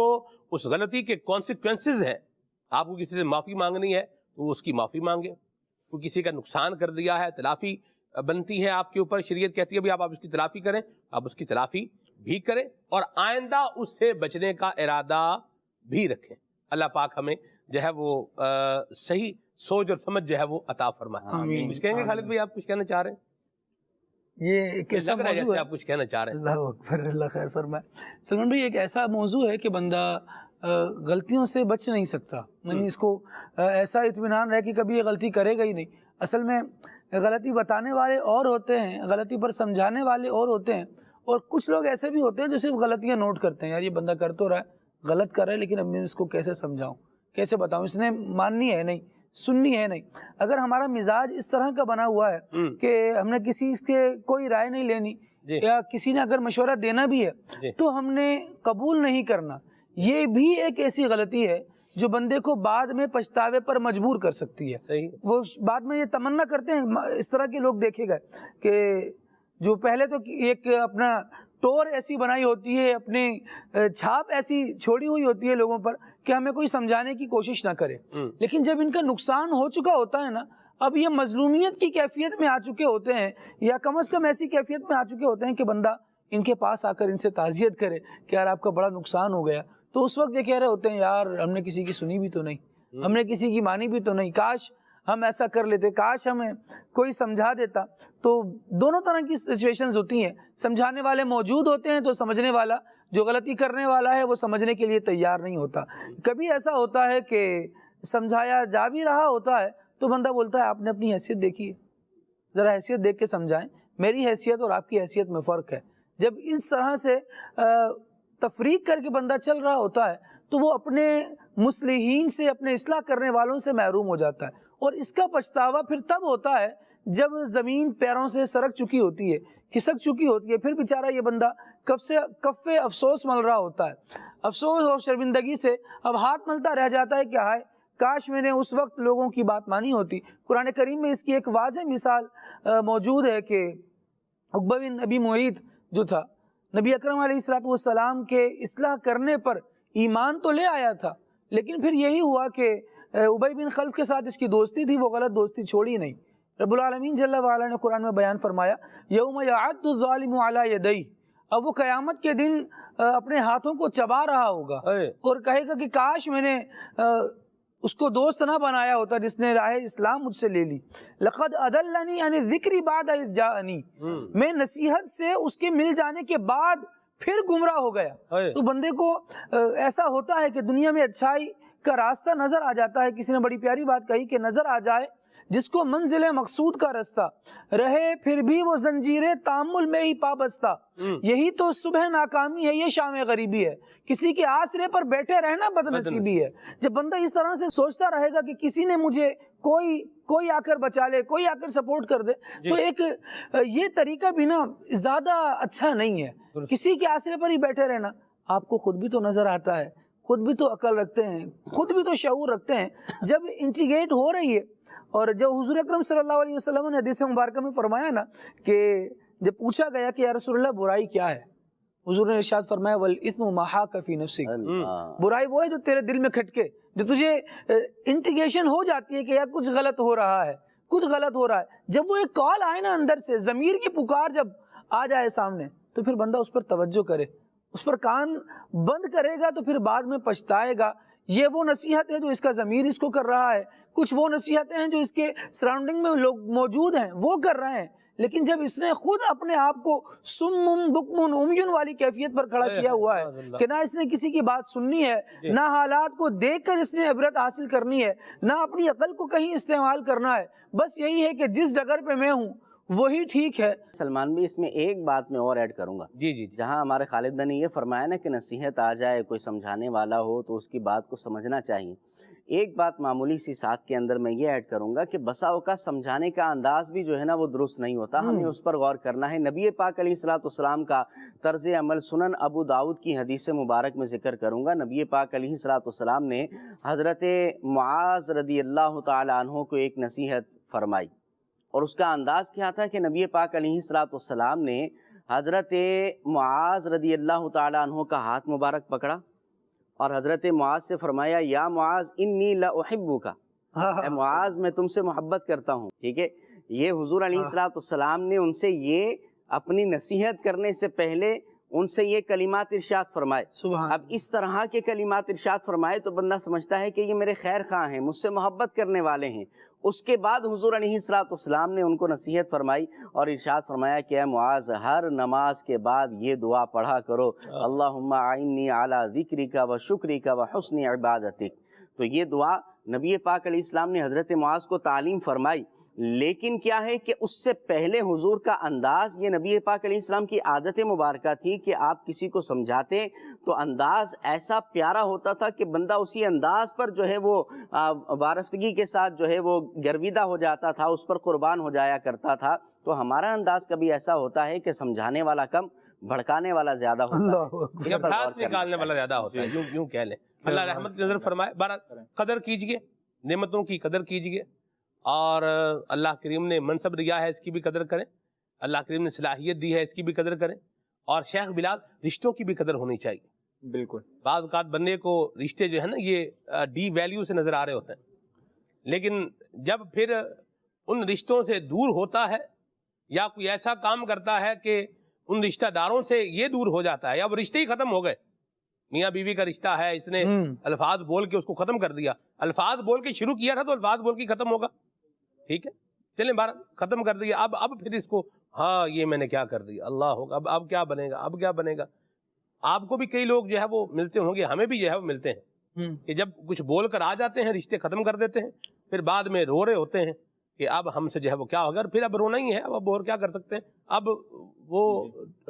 اس غلطی کے کانسیکوینسز ہیں, آپ کو کسی سے معافی مانگنی ہے تو اس کی معافی مانگے. کوئی کسی کا نقصان کر دیا ہے, تلافی بنتی ہے آپ کے اوپر, شریعت کہتی ہے بھی آپ اس کی تلافی کریں, آپ اس کی تلافی بھی کریں, اور آئندہ اس سے بچنے کا ارادہ بھی رکھیں. اللہ پاک ہمیں جو ہے وہ صحیح سوچ اور سمجھ جو ہے وہ عطا فرمائے. کچھ کہیں گے خالد بھائی, آپ کچھ کہنا چاہ رہے ہیں؟ یہ ایک ایسا موضوع ہے, آپ کچھ کہنا چاہ رہے ہیں. اللہ اکبر, اللہ خیر فرمائے. سلمان بھائی ایک ایسا موضوع ہے کہ بندہ غلطیوں سے بچ نہیں سکتا, یعنی اس کو ایسا اطمینان رہے کہ کبھی یہ غلطی کرے گا ہی نہیں. اصل میں غلطی بتانے والے اور ہوتے ہیں, غلطی پر سمجھانے والے اور ہوتے ہیں, اور کچھ لوگ ایسے بھی ہوتے ہیں جو صرف غلطیاں نوٹ کرتے ہیں, یار یہ بندہ کر تو رہا ہے, غلط کر رہا ہے, لیکن اب میں اس کو کیسے سمجھاؤں, کیسے بتاؤں, اس نے ماننی ہے نہیں, سننی ہے نہیں. اگر ہمارا مزاج اس طرح کا بنا ہوا ہے کہ ہم نے کسی کے کوئی رائے نہیں لینی, یا کسی نے اگر مشورہ دینا بھی ہے تو ہم نے قبول نہیں کرنا, یہ بھی ایک ایسی غلطی ہے جو بندے کو بعد میں پچھتاوے پر مجبور کر سکتی ہے. وہ بعد میں یہ تمنا کرتے ہیں, اس طرح کے لوگ دیکھے گئے کہ جو پہلے تو ایک اپنا ٹور ایسی بنائی ہوتی ہے, اپنی چھاپ ایسی چھوڑی ہوئی ہوتی ہے لوگوں پر کہ ہمیں کوئی سمجھانے کی کوشش نہ کرے, لیکن جب ان کا نقصان ہو چکا ہوتا ہے نا, اب یہ مظلومیت کی کیفیت میں آ چکے ہوتے ہیں, یا کم از کم ایسی کیفیت میں آ چکے ہوتے ہیں کہ بندہ ان کے پاس آ کر ان سے تعزیت کرے کہ یار آپ کا بڑا نقصان ہو گیا, تو اس وقت یہ کہہ رہے ہوتے ہیں یار ہم نے کسی کی سنی بھی تو نہیں, ہم نے کسی کی مانی بھی تو نہیں, کاش ہم ایسا کر لیتے, کاش ہمیں کوئی سمجھا دیتا. تو دونوں طرح کی سچویشنز ہوتی ہیں, سمجھانے والے موجود ہوتے ہیں تو سمجھنے والا جو غلطی کرنے والا ہے وہ سمجھنے کے لیے تیار نہیں ہوتا. کبھی ایسا ہوتا ہے کہ سمجھایا جا بھی رہا ہوتا ہے تو بندہ بولتا ہے آپ نے اپنی حیثیت دیکھی ہے, ذرا حیثیت دیکھ کے سمجھائیں, میری حیثیت اور آپ کی حیثیت میں فرق ہے, جب اس طرح سے تفریق کر کے بندہ چل رہا ہوتا ہے تو وہ اپنے مصلحین سے، اپنے اصلاح کرنے والوں سے محروم ہو جاتا ہے، اور اس کا پچھتاوا پھر تب ہوتا ہے جب زمین پیروں سے سرک چکی ہوتی ہے، کھسک چکی ہوتی ہے، پھر بیچارہ یہ بندہ کف افسوس مل رہا ہوتا ہے، افسوس اور شرمندگی سے اب ہاتھ ملتا رہ جاتا ہے کہ ہائے کاش میں نے اس وقت لوگوں کی بات مانی ہوتی۔ قرآن کریم میں اس کی ایک واضح مثال موجود ہے کہ عقبہ بن ابی معیط جو تھا، نبی اکرم علیہ السلام کے اصلاح کرنے پر ایمان تو لے آیا تھا، لیکن پھر یہی ہوا کہ ابی بن خلف کے ساتھ اس کی دوستی تھی، وہ غلط دوستی چھوڑی نہیں۔ رب العالمین جل وعلا نے قرآن میں بیان فرمایا یوم یعض الظالم علی یدیہ، اب وہ قیامت کے دن اپنے ہاتھوں کو چبا رہا ہوگا اور کہے گا کہ کاش میں نے اس کو دوست نہ بنایا ہوتا جس نے راہ اسلام مجھ سے لے لی۔ لقد اضلنی عن الذکر بعد اذ جاءنی، میں نصیحت سے اس کے مل جانے کے بعد پھر گمراہ ہو گیا۔ تو بندے کو ایسا ہوتا ہے کہ دنیا میں اچھائی کا راستہ نظر آ جاتا ہے۔ کسی نے بڑی پیاری بات کہی کہ نظر آ جائے جس کو منزل مقصود کا رستہ، رہے پھر بھی وہ زنجیر تامل میں ہی پابستہ، یہی تو صبح ناکامی ہے، یہ شام غریبی ہے، کسی کے آسرے پر بیٹھے رہنا بد نصیبی ہے۔ جب بندہ اس طرح سے سوچتا رہے گا کہ کسی نے مجھے کوئی آ کر بچا لے، کوئی آ کر سپورٹ کر دے، تو ایک یہ طریقہ بھی نا زیادہ اچھا نہیں ہے۔ کسی کے آسرے پر ہی بیٹھے رہنا، آپ کو خود بھی تو نظر آتا ہے، خود بھی تو عقل رکھتے ہیں، خود بھی تو شعور رکھتے ہیں۔ جب انٹیگریٹ ہو رہی ہے، اور جب حضور اکرم صلی اللہ علیہ وسلم نے حدیث مبارکہ میں فرمایا نا کہ جب پوچھا گیا کہ یا رسول اللہ برائی کیا ہے، حضور نے ارشاد فرمایا والاثم ما حاک فی نفسک، برائی وہ ہے جو تیرے دل میں کھٹکے، جو تجھے انٹیگریشن ہو جاتی ہے کہ یار کچھ غلط ہو رہا ہے، کچھ غلط ہو رہا ہے۔ جب وہ ایک کال آئے نا اندر سے، ضمیر کی پکار جب آ جائے سامنے، تو پھر بندہ اس پر توجہ کرے، اس پر کان بند کرے گا تو پھر بعد میں پچھتائے گا۔ یہ وہ نصیحت ہے جو اس کا ضمیر اس کو کر رہا ہے، کچھ وہ نصیحتیں ہیں جو اس کے سراؤنڈنگ میں لوگ موجود ہیں وہ کر رہے ہیں، لیکن جب اس نے خود اپنے آپ کو سمم بکمن عمیون والی کیفیت پر کھڑا کیا ہوا ہے کہ نہ اس نے کسی کی بات سننی ہے، نہ حالات کو دیکھ کر اس نے عبرت حاصل کرنی ہے، نہ اپنی عقل کو کہیں استعمال کرنا ہے، بس یہی ہے کہ جس ڈگر پہ میں ہوں وہی ٹھیک ہے۔ سلمان بھی اس میں ایک بات میں اور ایڈ کروں گا، جی جہاں ہمارے خالد بھائی نے یہ فرمایا نا کہ نصیحت آ جائے، کوئی سمجھانے والا ہو تو اس کی بات کو سمجھنا چاہیے۔ ایک بات معمولی سی ساتھ کے اندر میں یہ ایڈ کروں گا کہ بسا اوقات سمجھانے کا انداز بھی جو ہے نا وہ درست نہیں ہوتا، ہمیں اس پر غور کرنا ہے۔ نبی پاک علیہ السلام کا طرز عمل سنن ابو داؤد کی حدیث مبارک میں ذکر کروں گا۔ نبی پاک علیہ السلام نے حضرت معاذ رضی اللہ تعالی عنہ کو ایک نصیحت فرمائی، اور اس کا انداز کیا تھا کہ نبی پاک علیہ السلام نے حضرت معاذ رضی اللہ تعالی عنہ کا ہاتھ مبارک پکڑا اور حضرت معاذ سے فرمایا یا معاذ انی لاحبک، اے معاذ میں تم سے محبت کرتا ہوں۔ ٹھیک ہے، یہ حضور علیہ السلام نے ان سے یہ اپنی نصیحت کرنے سے پہلے ان سے یہ کلمات ارشاد فرمائے۔ اب اس طرح کے کلمات ارشاد فرمائے تو بندہ سمجھتا ہے کہ یہ میرے خیر خواہ ہیں، مجھ سے محبت کرنے والے ہیں۔ اس کے بعد حضور علیہ السلام نے ان کو نصیحت فرمائی اور ارشاد فرمایا کہ اے معاذ ہر نماز کے بعد یہ دعا پڑھا کرو، اللہم اعنی علی ذکرک و شکرک و حسن عبادتک۔ تو یہ دعا نبی پاک علیہ السلام نے حضرت معاذ کو تعلیم فرمائی، لیکن کیا ہے کہ اس سے پہلے حضور کا انداز، یہ نبی پاک علیہ السلام کی عادت مبارکہ تھی کہ آپ کسی کو سمجھاتے تو انداز ایسا پیارا ہوتا تھا کہ بندہ اسی انداز پر جو ہے وہ وارفتگی کے ساتھ جو ہے وہ گرویدہ ہو جاتا تھا، اس پر قربان ہو جایا کرتا تھا۔ تو ہمارا انداز کبھی ایسا ہوتا ہے کہ سمجھانے والا کم، بھڑکانے والا زیادہ ہوتا ہے، بھڑاس نکالنے والا زیادہ ہوتا ہے، یوں کہہ لیں۔ اللہ رحمت کی نظر فرمائے۔ بہرحال قدر کیجئے، نعمتوں کی قدر کیجئے، اور اللہ کریم نے منصب دیا ہے اس کی بھی قدر کریں، اللہ کریم نے صلاحیت دی ہے اس کی بھی قدر کریں، اور شیخ بلال رشتوں کی بھی قدر ہونی چاہیے۔ بالکل، بعض اوقات بندے کو رشتے جو ہے نا یہ ڈی ویلیو سے نظر آ رہے ہوتے ہیں، لیکن جب پھر ان رشتوں سے دور ہوتا ہے یا کوئی ایسا کام کرتا ہے کہ ان رشتہ داروں سے یہ دور ہو جاتا ہے یا وہ رشتے ہی ختم ہو گئے، میاں بیوی کا رشتہ ہے، اس نے الفاظ بول کے اس کو ختم کر دیا، الفاظ بول کے شروع کیا تھا تو الفاظ بول کے ختم ہوگا، ٹھیک ہے، چلیں بارہ ختم کر دیا، اب پھر اس کو ہاں یہ میں نے کیا کر دیا، اللہ ہوگا، اب کیا بنے گا، اب کیا بنے گا۔ آپ کو بھی کئی لوگ جو ہے وہ ملتے ہوں گے، ہمیں بھی جو ہے وہ ملتے ہیں کہ جب کچھ بول کر آ جاتے ہیں رشتے ختم کر دیتے ہیں، پھر بعد میں رو رہے ہوتے ہیں کہ اب ہم سے جو ہے وہ کیا ہوگا، پھر اب رونا ہی ہے، اب اور کیا کر سکتے ہیں. اب وہ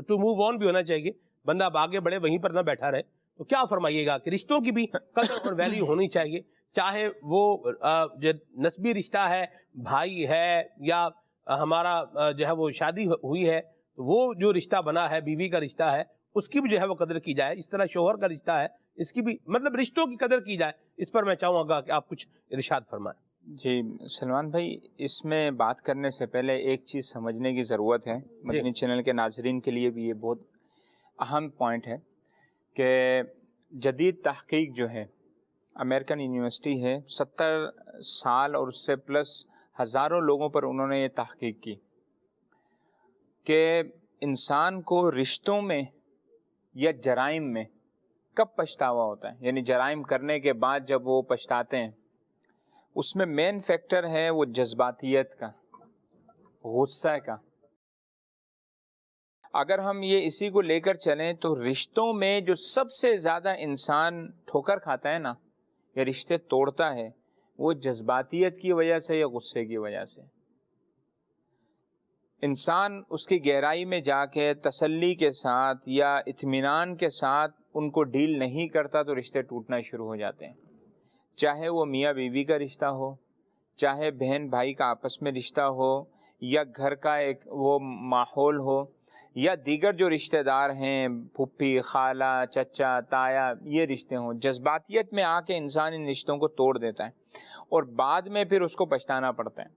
ٹو موو آن بھی ہونا چاہیے، بندہ اب آگے بڑھے، وہیں پر نہ بیٹھا رہے. تو کیا فرمائیے گا کہ رشتوں کی بھی قدر اور ویلیو ہونی چاہیے، چاہے وہ جو نسبی رشتہ ہے، بھائی ہے، یا ہمارا جو ہے وہ شادی ہوئی ہے، تو وہ جو رشتہ بنا ہے، بیوی کا رشتہ ہے، اس کی بھی جو ہے وہ قدر کی جائے. اس طرح شوہر کا رشتہ ہے، اس کی بھی مطلب رشتوں کی قدر کی جائے. اس پر میں چاہوں گا کہ آپ کچھ ارشاد فرمائیں. جی سلمان بھائی، اس میں بات کرنے سے پہلے ایک چیز سمجھنے کی ضرورت ہے، مدنی چینل کے ناظرین کے لیے بھی یہ بہت اہم پوائنٹ ہے کہ جدید تحقیق جو ہے، امریکن یونیورسٹی ہے، 70 سال اور اس سے پلس ہزاروں لوگوں پر انہوں نے یہ تحقیق کی کہ انسان کو رشتوں میں یا جرائم میں کب پچھتاوا ہوتا ہے. یعنی جرائم کرنے کے بعد جب وہ پچھتاتے ہیں، اس میں مین فیکٹر ہے وہ جذباتیت کا، غصہ کا. اگر ہم یہ اسی کو لے کر چلیں تو رشتوں میں جو سب سے زیادہ انسان ٹھوکر کھاتا ہے نا، یا رشتے توڑتا ہے، وہ جذباتیت کی وجہ سے یا غصے کی وجہ سے. انسان اس کی گہرائی میں جا کے تسلی کے ساتھ یا اطمینان کے ساتھ ان کو ڈیل نہیں کرتا تو رشتے ٹوٹنا شروع ہو جاتے ہیں. چاہے وہ میاں بیوی کا رشتہ ہو، چاہے بہن بھائی کا آپس میں رشتہ ہو، یا گھر کا ایک وہ ماحول ہو، یا دیگر جو رشتہ دار ہیں، پھپھی، خالہ، چچا، تایا، یہ رشتے ہوں. جذباتیت میں آ کے انسان ان رشتوں کو توڑ دیتا ہے اور بعد میں پھر اس کو پچھتانا پڑتا ہے.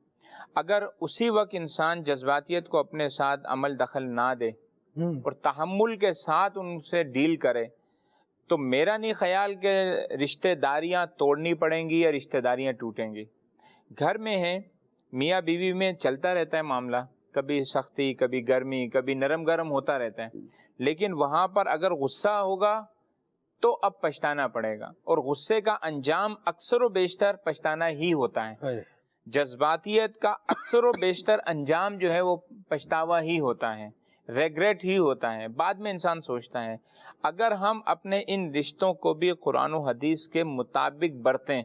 اگر اسی وقت انسان جذباتیت کو اپنے ساتھ عمل دخل نہ دے اور تحمل کے ساتھ ان سے ڈیل کرے، تو میرا نہیں خیال کہ رشتہ داریاں توڑنی پڑیں گی یا رشتہ داریاں ٹوٹیں گی. گھر میں ہیں، میاں بیوی میں چلتا رہتا ہے معاملہ، کبھی سختی، کبھی گرمی، کبھی نرم گرم ہوتا رہتا ہے، لیکن وہاں پر اگر غصہ ہوگا تو اب پچھتانا پڑے گا، اور غصے کا انجام اکثر و بیشتر پچھتانا ہی ہوتا ہے. جذباتیت کا اکثر و بیشتر انجام جو ہے وہ پچھتاوا ہی ہوتا ہے، ریگریٹ ہی ہوتا ہے، بعد میں انسان سوچتا ہے. اگر ہم اپنے ان رشتوں کو بھی قرآن و حدیث کے مطابق برتیں،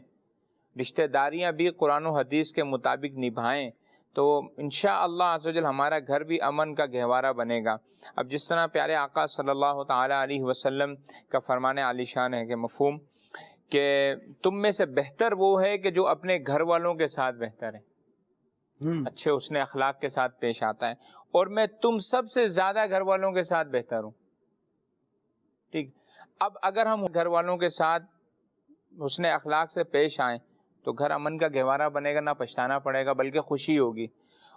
رشتہ داریاں بھی قرآن و حدیث کے مطابق نبھائیں، تو انشاءاللہ عز و جل ہمارا گھر بھی امن کا گہوارہ بنے گا. اب جس طرح پیارے آقا صلی اللہ تعالی علیہ وسلم کا فرمان عالی شان ہے کہ مفہوم کہ تم میں سے بہتر وہ ہے کہ جو اپنے گھر والوں کے ساتھ بہتر ہے، اچھے حسن اخلاق کے ساتھ پیش آتا ہے، اور میں تم سب سے زیادہ گھر والوں کے ساتھ بہتر ہوں. ٹھیک. اب اگر ہم گھر والوں کے ساتھ حسن اخلاق سے پیش آئیں تو گھر امن کا گہوارہ بنے گا، نہ پچھتانا پڑے گا بلکہ خوشی ہوگی.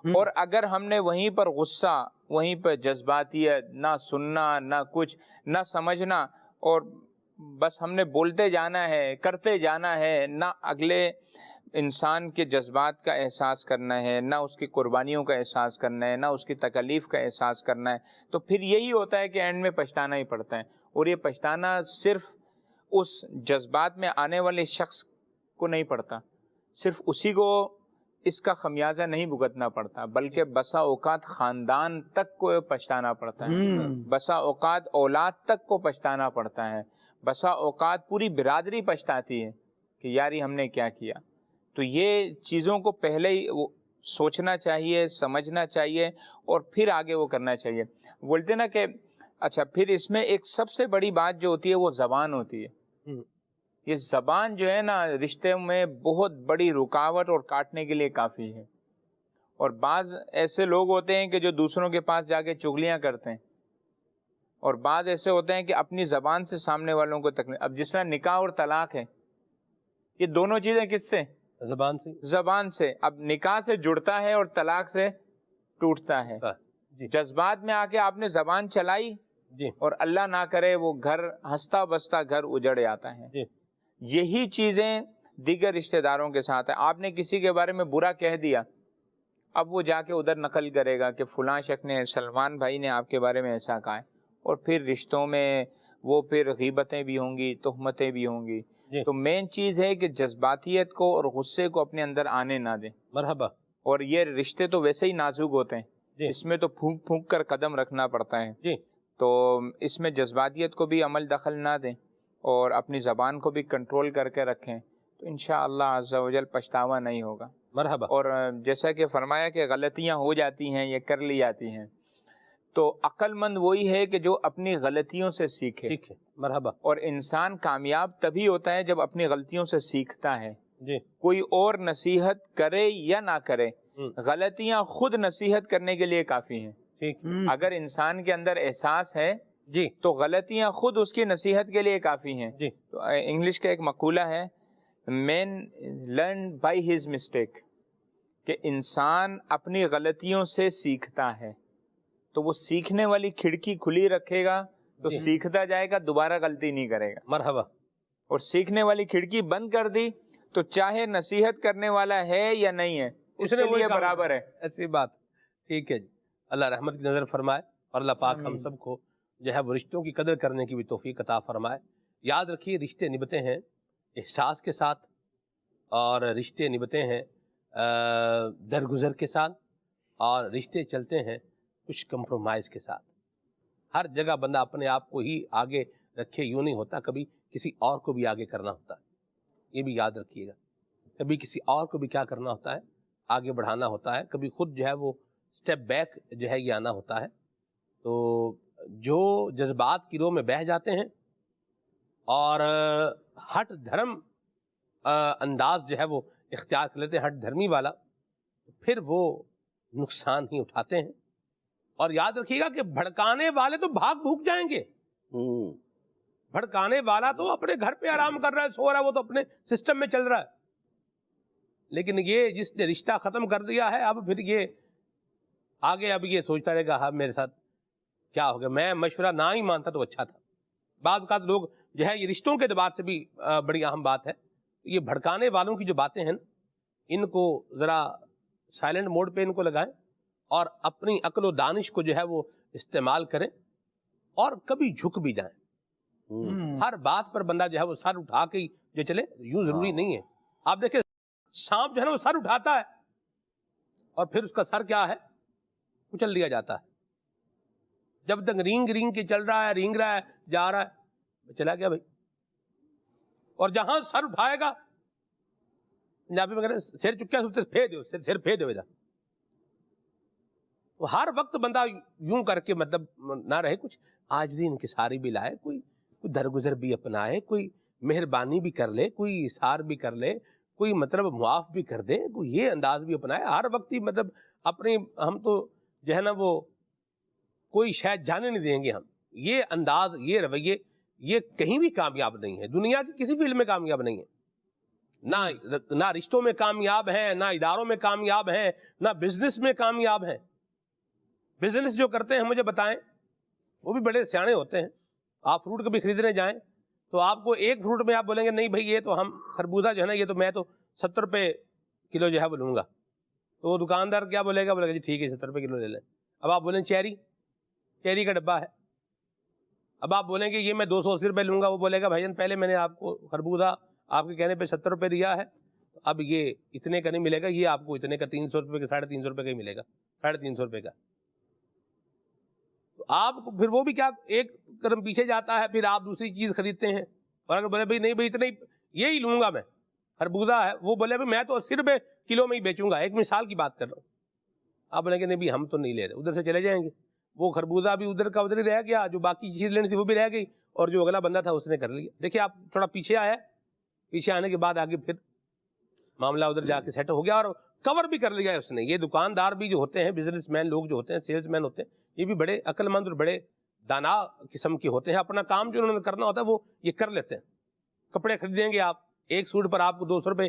اور اگر ہم نے وہیں پر غصہ، وہیں پر جذباتیت، نہ سننا، نہ کچھ، نہ سمجھنا، اور بس ہم نے بولتے جانا ہے، کرتے جانا ہے، نہ اگلے انسان کے جذبات کا احساس کرنا ہے، نہ اس کی قربانیوں کا احساس کرنا ہے، نہ اس کی تکلیف کا احساس کرنا ہے، تو پھر یہی ہوتا ہے کہ اینڈ میں پچھتانا ہی پڑتا ہے. اور یہ پچھتانا صرف اس جذبات میں آنے والے شخص کو نہیں پڑتا، صرف اسی کو اس کا خمیازہ نہیں بھگتنا پڑتا، بلکہ بسا اوقات خاندان تک کو پچھتانا پڑتا ہے، بسا اوقات اولاد تک کو پچھتانا پڑتا ہے، بسا اوقات پوری برادری پچھتاتی ہے کہ یاری ہم نے کیا کیا. تو یہ چیزوں کو پہلے ہی سوچنا چاہیے، سمجھنا چاہیے، اور پھر آگے وہ کرنا چاہیے. بولتے نا کہ اچھا، پھر اس میں ایک سب سے بڑی بات جو ہوتی ہے وہ زبان ہوتی ہے. یہ زبان جو ہے نا رشتے میں بہت بڑی رکاوٹ اور کاٹنے کے لیے کافی ہے. اور بعض ایسے لوگ ہوتے ہیں کہ جو دوسروں کے پاس جا کے چغلیاں کرتے ہیں، اور بعض ایسے ہوتے ہیں کہ اپنی زبان سے سامنے والوں کو تکلیف. اب جس طرح نکاح اور طلاق ہے، یہ دونوں چیزیں کس سے؟ زبان سے. اب نکاح سے جڑتا ہے اور طلاق سے ٹوٹتا ہے. جذبات میں آ کے آپ نے زبان چلائی اور اللہ نہ کرے وہ گھر ہنستا بستا گھر اجڑ جاتا ہے. یہی چیزیں دیگر رشتہ داروں کے ساتھ ہیں. آپ نے کسی کے بارے میں برا کہہ دیا، اب وہ جا کے ادھر نقل کرے گا کہ فلاں شخص نے، سلمان بھائی نے آپ کے بارے میں ایسا کہا ہے، اور پھر رشتوں میں وہ پھر غیبتیں بھی ہوں گی، تہمتیں بھی ہوں گی. تو مین چیز ہے کہ جذباتیت کو اور غصے کو اپنے اندر آنے نہ دیں. مرحبا. اور یہ رشتے تو ویسے ہی نازک ہوتے ہیں، اس میں تو پھونک پھونک کر قدم رکھنا پڑتا ہے. تو اس میں جذباتیت کو بھی عمل دخل نہ دیں اور اپنی زبان کو بھی کنٹرول کر کے رکھیں، تو انشاءاللہ عز و جل پچھتاوا نہیں ہوگا. مرحبا. اور جیسا کہ فرمایا کہ غلطیاں ہو جاتی ہیں یا کر لی جاتی ہیں، تو عقل مند وہی ہے کہ جو اپنی غلطیوں سے سیکھے. ٹھیک ہے. مرحبا. اور انسان کامیاب تبھی ہوتا ہے جب اپنی غلطیوں سے سیکھتا ہے. جی. کوئی اور نصیحت کرے یا نہ کرے، غلطیاں خود نصیحت کرنے کے لیے کافی ہیں. ٹھیک. اگر انسان کے اندر احساس ہے جی تو غلطیاں خود اس کی نصیحت کے لیے کافی ہیں. جی. تو انگلش کا ایک مقولہ ہے، مین لرن بائی ہز مسٹیک، کہ انسان اپنی غلطیوں سے سیکھتا ہے. تو وہ سیکھنے والی کھڑکی کھلی رکھے گا تو سیکھتا جائے گا، دوبارہ غلطی نہیں کرے گا. مرحبا. اور سیکھنے والی کھڑکی بند کر دی تو چاہے نصیحت کرنے والا ہے یا نہیں ہے، اس کے لیے برابر ہے. ایسی بات. ٹھیک ہے جی. اللہ رحمت کی نظر فرمائے اور اللہ پاک ہم سب کو جو ہے وہ رشتوں کی قدر کرنے کی بھی توفیق عطا فرمائے. یاد رکھیے رشتے نبھتے ہیں احساس کے ساتھ، اور رشتے نبھتے ہیں درگزر کے ساتھ، اور رشتے چلتے ہیں کچھ کمپرومائز کے ساتھ. ہر جگہ بندہ اپنے آپ کو ہی آگے رکھے یوں نہیں ہوتا، کبھی کسی اور کو بھی آگے کرنا ہوتا ہے. یہ بھی یاد رکھیے گا، کبھی کسی اور کو بھی کیا کرنا ہوتا ہے، آگے بڑھانا ہوتا ہے. کبھی خود جو ہے وہ سٹیپ بیک جو ہے یہ آنا ہوتا ہے. تو جو جذبات کی رو میں بہہ جاتے ہیں اور ہٹ دھرم انداز جو ہے وہ اختیار کر لیتے ہیں، ہٹ دھرمی والا، پھر وہ نقصان ہی اٹھاتے ہیں. اور یاد رکھیے گا کہ بھڑکانے والے تو بھاگ بھوک جائیں گے. بھڑکانے والا تو اپنے گھر پہ آرام کر رہا ہے، سو رہا ہے، وہ تو اپنے سسٹم میں چل رہا ہے. لیکن یہ جس نے رشتہ ختم کر دیا ہے، اب پھر یہ آگے اب یہ سوچتا رہے گا ہاں میرے ساتھ کیا ہو گیا، میں مشورہ نہ ہی مانتا تو اچھا تھا. بعض اوقات لوگ جو ہے یہ رشتوں کے اعتبار سے بھی بڑی اہم بات ہے. یہ بھڑکانے والوں کی جو باتیں ہیں نا، ان کو ذرا سائلنٹ موڈ پہ ان کو لگائیں اور اپنی عقل و دانش کو جو ہے وہ استعمال کریں، اور کبھی جھک بھی جائیں. ہر بات پر بندہ جو ہے وہ سر اٹھا کے جو چلے یوں ضروری نہیں ہے. آپ دیکھیں سانپ جو ہے نا وہ سر اٹھاتا ہے اور پھر اس کا سر کیا ہے، کچل دیا جاتا ہے. جب تک رینگ رینگ کے چل رہا ہے، رینگ رہا ہے، جا رہا ہے، چلا گیا بھائی. اور جہاں سر اٹھائے گا، پنجابی میں کہتے ہیں سر چکیا پھیر دو، سر پھیر دو ادھر. ہر وقت بندہ یوں کر کے مطلب نہ رہے، کچھ عاجزی انکساری بھی لائے، کوئی درگزر بھی اپنائے، کوئی مہربانی بھی کر لے، کوئی اثار بھی کر لے، کوئی مطلب معاف بھی کر دے، کوئی یہ انداز بھی اپنائے. ہر وقت ہی مطلب اپنی ہم تو جو ہے نا وہ کوئی شاید جانے نہیں دیں گے. ہم یہ انداز، یہ رویے، یہ کہیں بھی کامیاب نہیں ہے، دنیا کی کسی فیلڈ میں کامیاب نہیں ہے. نہ رشتوں میں کامیاب ہیں، نہ اداروں میں کامیاب ہیں، نہ بزنس میں کامیاب ہیں. بزنس جو کرتے ہیں مجھے بتائیں، وہ بھی بڑے سیانے ہوتے ہیں. آپ فروٹ کبھی خریدنے جائیں تو آپ کو ایک فروٹ میں آپ بولیں گے نہیں بھائی یہ تو ہم خربوزہ جو ہے نا یہ تو میں تو 70 روپے کلو جو ہے وہ لوں گا. تو وہ دکاندار کیا بولے گا جی ٹھیک ہے 70 روپے کلو لے لیں. اب آپ بولیں چیری کا ڈبہ ہے، اب آپ بولیں گے یہ میں 280 روپے لوں گا. وہ بولے گا بھائی جان پہلے میں نے آپ کو خربوزہ آپ کے کہنے پہ 70 روپے دیا ہے، اب یہ اتنے کا نہیں ملے گا، یہ آپ کو اتنے کا 300 روپے کا 350 روپے کا ہی ملے گا، 350 روپے کا. تو آپ کو پھر وہ بھی کیا ایک قدم پیچھے جاتا ہے، پھر آپ دوسری چیز خریدتے ہیں. اور اگر بولے بھائی نہیں بھائی اتنے یہی لوں گا میں، خربوزہ ہے، وہ بولے بھائی میں تو 80 روپے کلو میں ہی بیچوں گا. ایک مثال کی بات کر رہا ہوں. آپ بولیں گے نہیں بھائی ہم تو نہیں لے رہے، ادھر سے چلے جائیں گے. وہ خربوزہ بھی ادھر کا ادھر ہی رہ گیا، جو باقی چیز لینی تھی وہ بھی رہ گئی، اور جو اگلا بندہ تھا اس نے کر لیا. دیکھیں آپ تھوڑا پیچھے آیا، پیچھے آنے کے بعد آگے پھر معاملہ ادھر جا کے سیٹ ہو گیا اور کور بھی کر لیا ہے اس نے. یہ دکاندار بھی جو ہوتے ہیں، بزنس مین لوگ جو ہوتے ہیں، سیلز مین ہوتے ہیں، یہ بھی بڑے عقل مند اور بڑے دانا قسم کے ہوتے ہیں. اپنا کام جو انہوں نے کرنا ہوتا ہے وہ یہ کر لیتے ہیں. کپڑے خریدیں گے آپ، ایک سوٹ پر آپ کو 200 روپے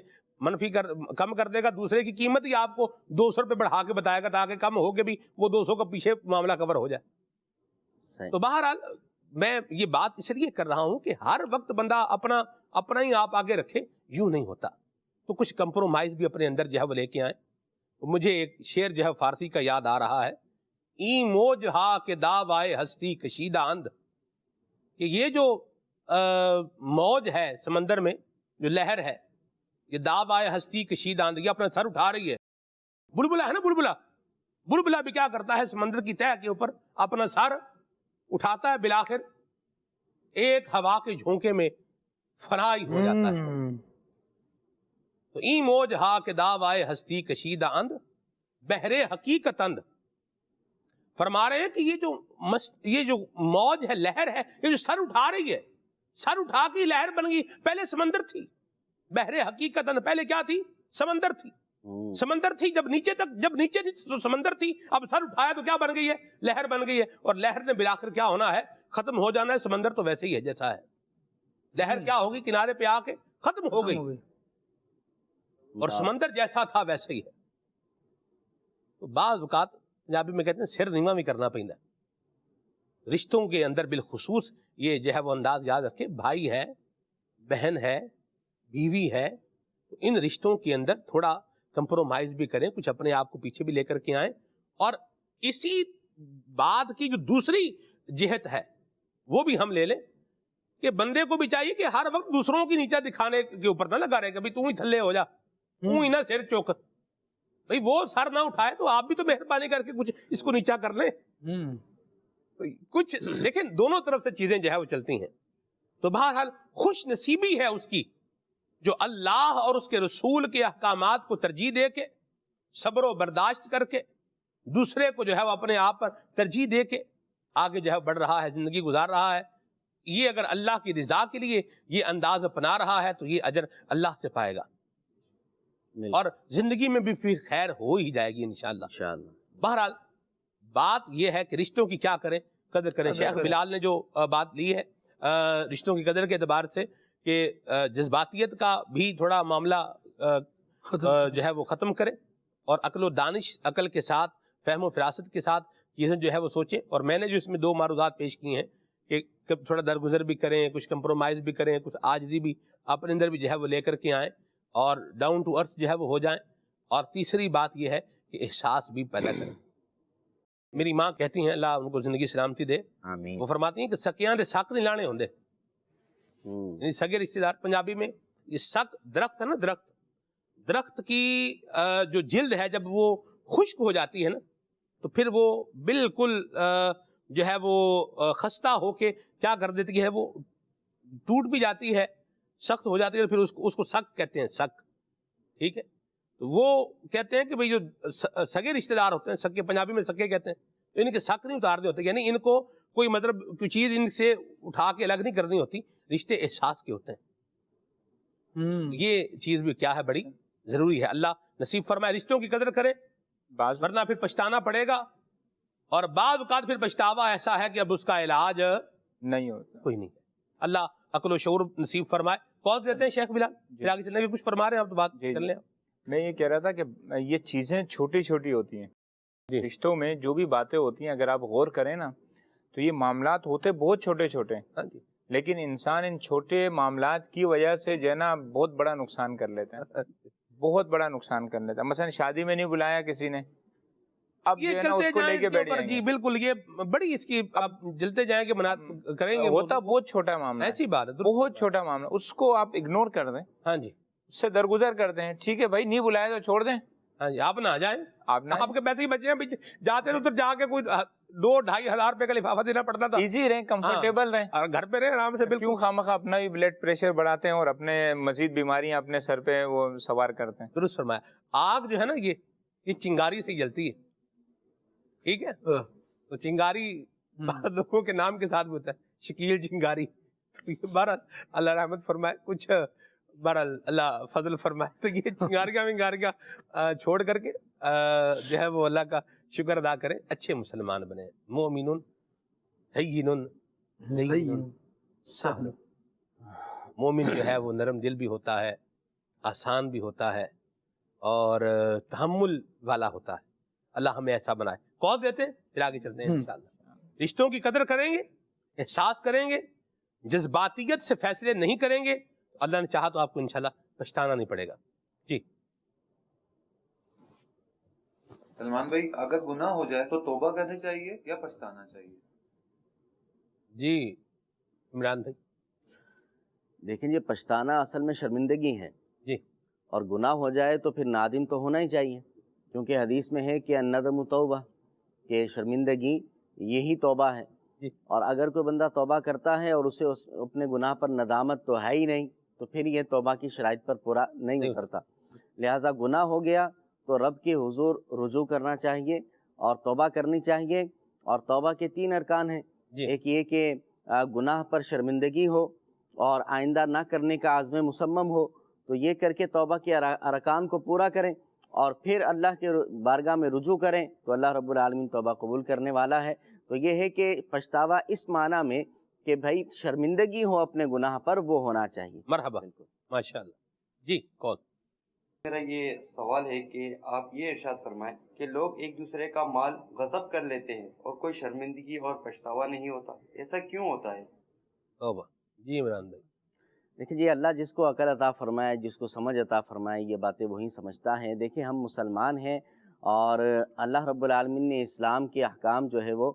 کم کر دے گا، دوسرے کی قیمت ہی آپ کو 200 روپے بڑھا کے بتائے گا تاکہ کم ہو کے بھی وہ 200 کا پیچھے معاملہ کور ہو جائے. تو بہرحال میں یہ بات اس لیے کر رہا ہوں کہ ہر وقت بندہ اپنا ہی آپ آگے رکھے، یوں نہیں ہوتا. تو کچھ کمپرومائز بھی اپنے اندر جو ہے وہ لے کے آئیں. مجھے ایک شعر جو ہے فارسی کا یاد آ رہا ہے، ای موج ہا کے داو آئے ہستی کشیدہ اند، کہ یہ جو موج ہے سمندر میں، جو لہر ہے، یہ داو آئے ہستی کشیدہ اند، یہ اپنا سر اٹھا رہی ہے. بلبلا ہے نا، بلبلا بھی کیا کرتا ہے سمندر کی تہہ کے اوپر اپنا سر اٹھاتا ہے، بالآخر ایک ہوا کے جھونکے میں فنا ہی ہو جاتا ہے. تو این موج ہا کے دعوائے ہستی کشیدہ اند بحر حقیقت اند. فرما رہے ہیں کہ یہ جو موج ہے، لہر ہے، یہ جو سر اٹھا رہی ہے، سر اٹھا کے لہر بن گئی. پہلے سمندر تھی، بحر حقیقت اند پہلے کیا تھی؟ سمندر تھی. سمندر تھی جب نیچے تھی تو سمندر تھی. اب سر اٹھایا تو کیا بن گئی ہے؟ لہر بن گئی ہے. اور لہر نے بالآخر کیا ہونا ہے؟ ختم ہو جانا ہے. سمندر تو ویسے ہی ہے جیسا ہے. لہر کیا ہوگی؟ کنارے پہ آ کے ختم ہو گئی، اور سمندر جیسا تھا ویسے ہی ہے. تو بعض اوقات پنجابی میں کہتے ہیں سر نیواں بھی کرنا پیندا. رشتوں کے اندر بالخصوص یہ جو ہے وہ انداز یاد رکھے. بھائی ہے، بہن ہے، بیوی ہے، تو ان رشتوں کے اندر تھوڑا کمپرومائز بھی کریں، کچھ اپنے آپ کو پیچھے بھی لے کر کے آئیں. اور اسی بات کی جو دوسری جہت ہے وہ بھی ہم لے لیں کہ بندے کو بھی چاہیے کہ ہر وقت دوسروں کی نیچا دکھانے کے اوپر نہ لگا رہے. کبھی تو ہی تھلے ہو جا، تو ہی نہ سر چوک. بھئی وہ سر نہ اٹھائے تو آپ بھی تو مہربانی کر کے کچھ اس کو نیچا کر لیں. کچھ لیکن دونوں طرف سے چیزیں جو ہے وہ چلتی ہیں. تو بہرحال خوش نصیبی ہے اس کی جو اللہ اور اس کے رسول کے احکامات کو ترجیح دے کے، صبر و برداشت کر کے، دوسرے کو جو ہے وہ اپنے آپ پر ترجیح دے کے آگے جو ہے بڑھ رہا ہے، زندگی گزار رہا ہے. یہ اگر اللہ کی رضا کے لیے یہ انداز اپنا رہا ہے تو یہ اجر اللہ سے پائے گا، اور زندگی میں بھی پھر خیر ہو ہی جائے گی انشاءاللہ. بہرحال بات یہ ہے کہ رشتوں کی کیا کریں، قدر کریں. شیخ بلال نے جو بات لی ہے رشتوں کی قدر کے اعتبار سے کہ جذباتیت کا بھی تھوڑا معاملہ جو ہے وہ ختم کریں، اور عقل و دانش، عقل کے ساتھ، فہم و فراست کے ساتھ چیزیں جو ہے وہ سوچیں. اور میں نے جو اس میں 2 معروضات پیش کی ہیں کہ تھوڑا درگزر بھی کریں، کچھ کمپرومائز بھی کریں، کچھ عاجزی بھی اپنے اندر بھی جو ہے وہ لے کر کے آئیں، اور ڈاؤن ٹو ارتھ جو ہے وہ ہو جائیں. اور تیسری بات یہ ہے کہ احساس بھی پیدا کریں. میری ماں کہتی ہیں، اللہ ان کو زندگی سلامتی دے، وہ فرماتی ہیں کہ سکیاں دے سک نہیں لانے ہوندے. یعنی سگے رشتے دار، پنجابی میں یہ سک درخت ہے نا، درخت کی جو جلد ہے جب وہ خشک ہو جاتی ہے نا تو پھر وہ بالکل جو ہے وہ خستہ ہو کے کیا کر دیتی ہے، وہ ٹوٹ بھی جاتی ہے، سخت ہو جاتی ہے، پھر اس کو سک کہتے ہیں، سک. ٹھیک ہے، وہ کہتے ہیں کہ بھئی جو سگے رشتے دار ہوتے ہیں، سگے پنجابی میں سگے کہتے ہیں، ان کے سک نہیں اتار دے ہوتے. یعنی ان کو کوئی مطلب کوئی چیز ان سے اٹھا کے الگ نہیں کرنی ہوتی، رشتے احساس کے ہوتے ہیں. یہ چیز بھی کیا ہے، بڑی ضروری ہے. اللہ نصیب فرمائے رشتوں کی قدر کرے، ورنہ پھر پچھتانا پڑے گا. اور بعض اوقات پھر پچھتاوا ایسا ہے کہ اب اس کا علاج نہیں ہوتا، کوئی نہیں. اللہ عقل و شعور نصیب فرمائے. کال دیتے ہیں شیخ بلال، پھر آگے چلنے کی کچھ فرما رہے ہیں آپ تو بات کر لیں. میں یہ کہہ رہا تھا کہ یہ چیزیں چھوٹی چھوٹی ہوتی ہیں رشتوں میں، جو بھی باتیں ہوتی ہیں اگر آپ غور کریں نا تو یہ معاملات ہوتے بہت چھوٹے چھوٹے، لیکن انسان ان چھوٹے معاملات کی وجہ سے جو ہے نا بہت بڑا نقصان کر لیتے ہیں، بہت بڑا نقصان کر لیتا ہے. مثلا شادی میں نہیں بلایا کسی نے، اب یہ چلتے جائیں جی بالکل، یہ بڑی اس کی آپ جلتے جائیں کہ کریں گے، ہوتا بہت چھوٹا معاملہ، ایسی بات ہے، بہت چھوٹا معاملہ، اس کو آپ اگنور کر دیں، ہاں جی، اس سے درگزر کرتے ہیں. ٹھیک ہے بھائی، نہیں بلایا تو چھوڑ دیں، ہاں جی، آپ نہ جائیں، آپ کے پیسے ہی بچے ہیں، جاتے ادھر جا کے کوئی 2-2.5 ہزار روپے کا لفافہ دینا پڑتا تھا. ایزی رہیں، کمفرٹیبل رہیں، اور گھر پہ رہیں آرام سے. کیوں خواہ اپنا بھی بلڈ پریشر بڑھاتے ہیں اور اپنے مزید بیماریاں اپنے سر پہ وہ سوار کرتے ہیں. درست فرمایا. آگ جو ہے نا یہ چنگاری سے جلتی ہے. ٹھیک ہے، تو چنگاری لوگوں کے نام کے ساتھ بھی ہوتا ہے، شکیل چنگاری. تو یہ بہرحال اللہ رحمت فرمائے، کچھ بہرحال اللہ فضل فرمائے. تو یہ چنگاریاں چھوڑ کر کے جو ہے وہ اللہ کا شکر ادا کریں، اچھے مسلمان بنے. مومنون ہیّنون لین سہل. مومن جو ہے وہ نرم دل بھی ہوتا ہے، آسان بھی ہوتا ہے، اور تحمل والا ہوتا ہے. اللہ ہمیں ایسا بنائے. کال دیتے ہیں، پھر آگے چلتے ہیں انشاءاللہ. رشتوں کی قدر کریں گے، احساس کریں گے، جذباتیت سے فیصلے نہیں کریں گے، اللہ نے چاہا تو آپ کو انشاءاللہ پچھتانا نہیں پڑے گا. جی سلمان بھائی، اگر گناہ ہو جائے تو توبہ کرنی چاہیے یا پچھتانا چاہیے؟ جی عمران بھائی. دیکھیں، یہ پچھتانا اصل میں شرمندگی ہے جی، اور گناہ ہو جائے تو پھر نادم تو ہونا ہی چاہیے، کیونکہ حدیث میں ہے کہ الندم توبہ، کہ شرمندگی یہی توبہ ہے. اور اگر کوئی بندہ توبہ کرتا ہے اور اسے اپنے گناہ پر ندامت تو ہے ہی نہیں، تو پھر یہ توبہ کی شرائط پر پورا نہیں اترتا. لہٰذا گناہ ہو گیا تو رب کے حضور رجوع کرنا چاہیے اور توبہ کرنی چاہیے. اور توبہ کے 3 ارکان ہیں. ایک یہ کہ گناہ پر شرمندگی ہو اور آئندہ نہ کرنے کا عزم مصمم ہو، تو یہ کر کے توبہ کے ارکان کو پورا کریں اور پھر اللہ کے بارگاہ میں رجوع کریں تو اللہ رب العالمین توبہ قبول کرنے والا ہے. تو یہ ہے کہ پچھتاوا اس معنی میں کہ بھائی شرمندگی ہو اپنے گناہ پر، وہ ہونا چاہیے. مرحبا، ماشاءاللہ. جی کون؟ میرا یہ سوال ہے کہ آپ یہ ارشاد فرمائیں کہ لوگ ایک دوسرے کا مال غصب کر لیتے ہیں اور کوئی شرمندگی اور پچھتاوا نہیں ہوتا، ایسا کیوں ہوتا ہے؟ توبہ. جی عمران بھائی. دیکھیں جی، اللہ جس کو عقل عطا فرمائے، جس کو سمجھ عطا فرمائے، یہ باتیں وہی سمجھتا ہے. دیکھیں ہم مسلمان ہیں اور اللہ رب العالمین نے اسلام کے احکام جو ہے وہ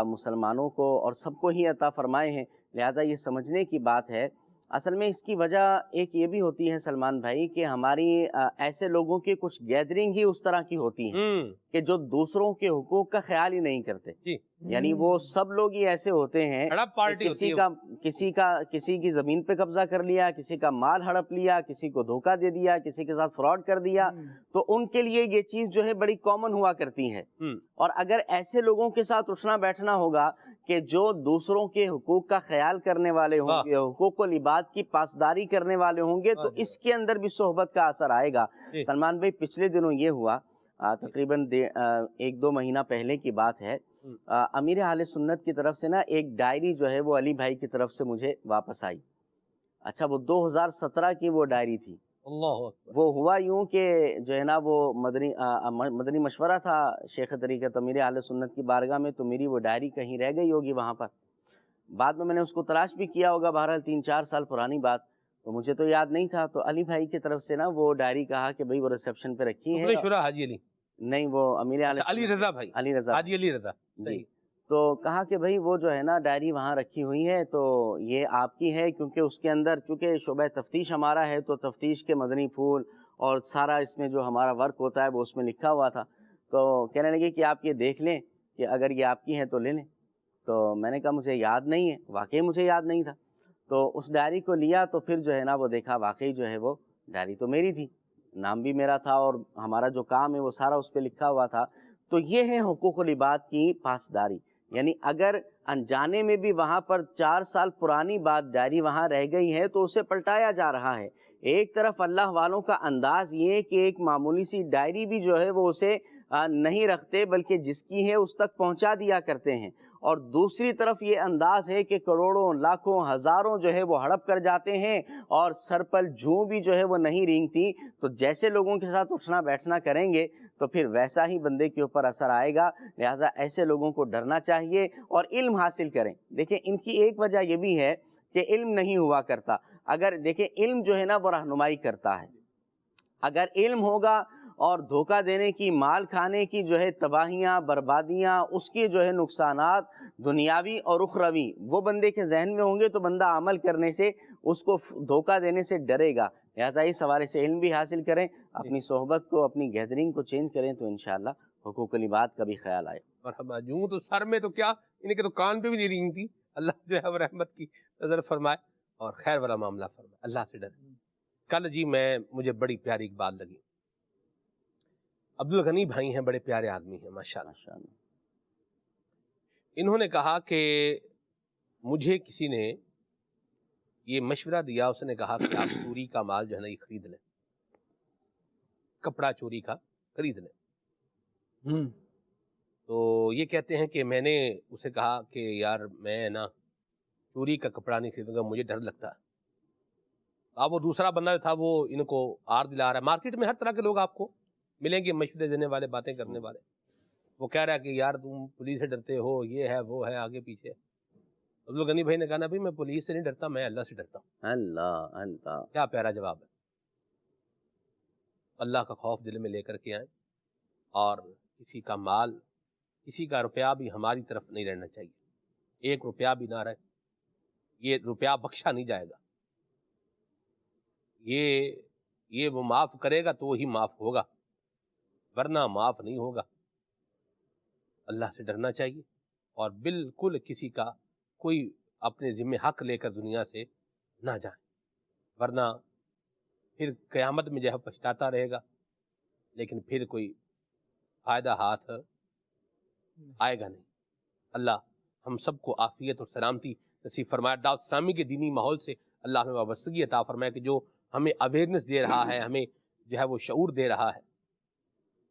مسلمانوں کو اور سب کو ہی عطا فرمائے ہیں. لہٰذا یہ سمجھنے کی بات ہے. اصل میں اس کی وجہ ایک یہ بھی ہوتی ہے سلمان بھائی کہ ہماری ایسے لوگوں کی کچھ گیدرنگ ہی اس طرح کی ہوتی ہیں کہ جو دوسروں کے حقوق کا خیال ہی نہیں کرتے. یعنی وہ سب لوگ ہی ایسے ہوتے ہیں کسی کی زمین پہ قبضہ کر لیا، کسی کا مال ہڑپ لیا، کسی کو دھوکہ دے دیا، کسی کے ساتھ فراڈ کر دیا، تو ان کے لیے یہ چیز جو ہے بڑی کامن ہوا کرتی ہے. اور اگر ایسے لوگوں کے ساتھ اٹھنا بیٹھنا ہوگا کہ جو دوسروں کے حقوق کا خیال کرنے والے ہوں گے، حقوق و لباد کی پاسداری کرنے والے ہوں گے، تو اس کے اندر بھی صحبت کا اثر آئے گا. سلمان بھائی پچھلے دنوں یہ ہوا، تقریباً 1-2 مہینہ پہلے کی بات ہے، امیر اہل سنت کی طرف سے نا ایک ڈائری جو ہے وہ علی بھائی کی طرف سے مجھے واپس آئی. اچھا وہ 2017 کی وہ ڈائری تھی. وہ ہوا یوں کہ جو ہے نا وہ مدنی مشورہ تھا شیخ طریقت امیر اہل سنت کی بارگاہ میں، تو میری وہ ڈائری کہیں رہ گئی ہوگی وہاں پر. بعد میں نے اس کو تلاش بھی کیا ہوگا، بہرحال 3-4 سال پرانی بات، تو مجھے تو یاد نہیں تھا. تو علی بھائی کی طرف سے نا وہ ڈائری کہا کہ بھئی وہ ریسیپشن پہ رکھی ہے. حاجی علی نہیں، وہ امیر علی رضا بھائی، علی رضا، حاجی علی رضا. جی. تو کہا کہ بھئی وہ جو ہے نا ڈائری وہاں رکھی ہوئی ہے تو یہ آپ کی ہے، کیونکہ اس کے اندر چونکہ شعبہ تفتیش ہمارا ہے تو تفتیش کے مدنی پھول اور سارا اس میں جو ہمارا ورک ہوتا ہے وہ اس میں لکھا ہوا تھا. تو کہنے لگے کہ آپ یہ دیکھ لیں کہ اگر یہ آپ کی ہے تو لے لیں. تو میں نے کہا مجھے یاد نہیں ہے، واقعی مجھے یاد نہیں تھا. تو اس ڈائری کو لیا تو پھر جو ہے نا وہ دیکھا واقعی جو ہے وہ ڈائری تو میری تھی، نام بھی میرا تھا اور ہمارا جو کام ہے وہ سارا اس پہ لکھا ہوا تھا. تو یہ ہے حقوق و لباد کی پاسداری. یعنی اگر انجانے میں بھی وہاں پر 4 سال پرانی بات ڈائری وہاں رہ گئی ہے تو اسے پلٹایا جا رہا ہے. ایک طرف اللہ والوں کا انداز یہ کہ ایک معمولی سی ڈائری بھی جو ہے وہ اسے نہیں رکھتے بلکہ جس کی ہے اس تک پہنچا دیا کرتے ہیں، اور دوسری طرف یہ انداز ہے کہ کروڑوں لاکھوں ہزاروں جو ہے وہ ہڑپ کر جاتے ہیں اور سر پر جوں بھی جو ہے وہ نہیں رینگتی. تو جیسے لوگوں کے ساتھ اٹھنا بیٹھنا کریں گے تو پھر ویسا ہی بندے کے اوپر اثر آئے گا. لہٰذا ایسے لوگوں کو ڈرنا چاہیے اور علم حاصل کریں. دیکھیں ان کی ایک وجہ یہ بھی ہے کہ علم نہیں ہوا کرتا. اگر دیکھیں علم جو ہے نا وہ رہنمائی کرتا ہے. اگر علم ہوگا اور دھوکہ دینے کی، مال کھانے کی جو ہے تباہیاں، بربادیاں، اس کے جو ہے نقصانات دنیاوی اور اخروی وہ بندے کے ذہن میں ہوں گے تو بندہ عمل کرنے سے، اس کو دھوکہ دینے سے ڈرے گا. لہٰذا اس حوالے سے علم بھی حاصل کریں، اپنی صحبت کو، اپنی گیدرنگ کو چینج کریں تو انشاءاللہ حقوق العباد کا بھی خیال آئے. مرحبا. یوں تو سر میں تو کیا، ان کے تو کان پہ بھی نہیں رینگ تھی. اللہ جو ہے وہ رحمت کی نظر فرمائے اور خیر والا معاملہ فرمائے. اللہ سے ڈرے. کل جی مجھے بڑی پیاری ایک بات لگی. عبدالغنی بھائی ہیں، بڑے پیارے آدمی ہیں ماشاءاللہ. انہوں نے کہا کہ مجھے کسی نے یہ مشورہ دیا، اس نے کہا کہ آپ چوری کا مال جو ہے نا یہ خرید لیں، کپڑا چوری کا خرید لیں. تو یہ کہتے ہیں کہ میں نے اسے کہا کہ یار میں نا چوری کا کپڑا نہیں خریدوں گا، مجھے ڈر لگتا ہے. اب وہ دوسرا بندہ تھا وہ ان کو آر دلا رہا ہے. مارکیٹ میں ہر طرح کے لوگ آپ کو ملیں گے، مشورے دینے والے، باتیں کرنے والے. وہ کہہ رہا ہے کہ یار تم پولیس سے ڈرتے ہو، یہ ہے وہ ہے، آگے پیچھے. عبدالغنی بھائی نے کہا نا بھائی میں پولیس سے نہیں ڈرتا، میں اللہ سے ڈرتا ہوں. اللہ اللہ، کیا پیارا جواب ہے. اللہ کا خوف دل میں لے کر کے آئیں اور کسی کا مال، کسی کا روپیہ بھی ہماری طرف نہیں رہنا چاہیے. 1 روپیہ بھی نہ رہے. یہ روپیہ بخشا نہیں جائے گا. یہ وہ معاف کرے گا تو وہی معاف ہوگا، ورنہ معاف نہیں ہوگا. اللہ سے ڈرنا چاہیے اور بالکل کسی کا کوئی اپنے ذمہ حق لے کر دنیا سے نہ جائیں، ورنہ پھر قیامت میں جو ہے پچھتاتا رہے گا لیکن پھر کوئی فائدہ ہاتھ آئے گا نہیں۔ اللہ ہم سب کو عافیت اور سلامتی نصیب فرمائے، دعوت اسلامی کے دینی ماحول سے اللہ ہمیں وابستگی عطا فرمائے کہ جو ہمیں اویئرنیس دے رہا ہے، ہمیں جو ہے وہ شعور دے رہا ہے۔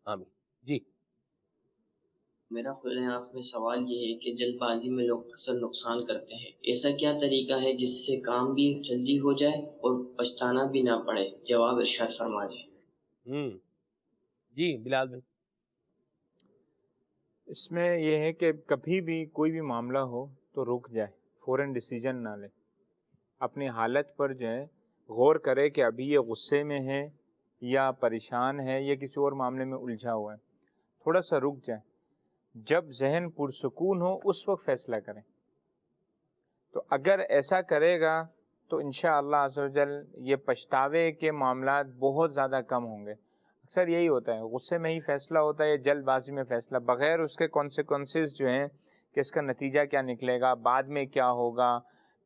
آمین۔ جی میرا خلاف میں سوال یہ ہے کہ جلد بازی میں لوگ اکثر نقصان کرتے ہیں، ایسا کیا طریقہ ہے جس سے کام بھی جلدی ہو جائے اور پچھتانا بھی نہ پڑے؟ جواب ارشاد فرما دیں۔ جی بلال بھائی۔ اس میں یہ ہے کہ کبھی بھی کوئی بھی معاملہ ہو تو رک جائے، فوراً ڈیسیجن نہ لے، اپنی حالت پر جو ہے غور کرے کہ ابھی یہ غصے میں ہے یا پریشان ہے یا کسی اور معاملے میں الجھا ہوا ہے، تھوڑا سا رک جائے، جب ذہن پرسکون ہو اس وقت فیصلہ کریں۔ تو اگر ایسا کرے گا تو انشاءاللہ عز و جل یہ پچھتاوے کے معاملات بہت زیادہ کم ہوں گے۔ اکثر یہی ہوتا ہے، غصے میں ہی فیصلہ ہوتا ہے یا جلد بازی میں فیصلہ، بغیر اس کے کانسیکوینسز جو ہیں کہ اس کا نتیجہ کیا نکلے گا، بعد میں کیا ہوگا،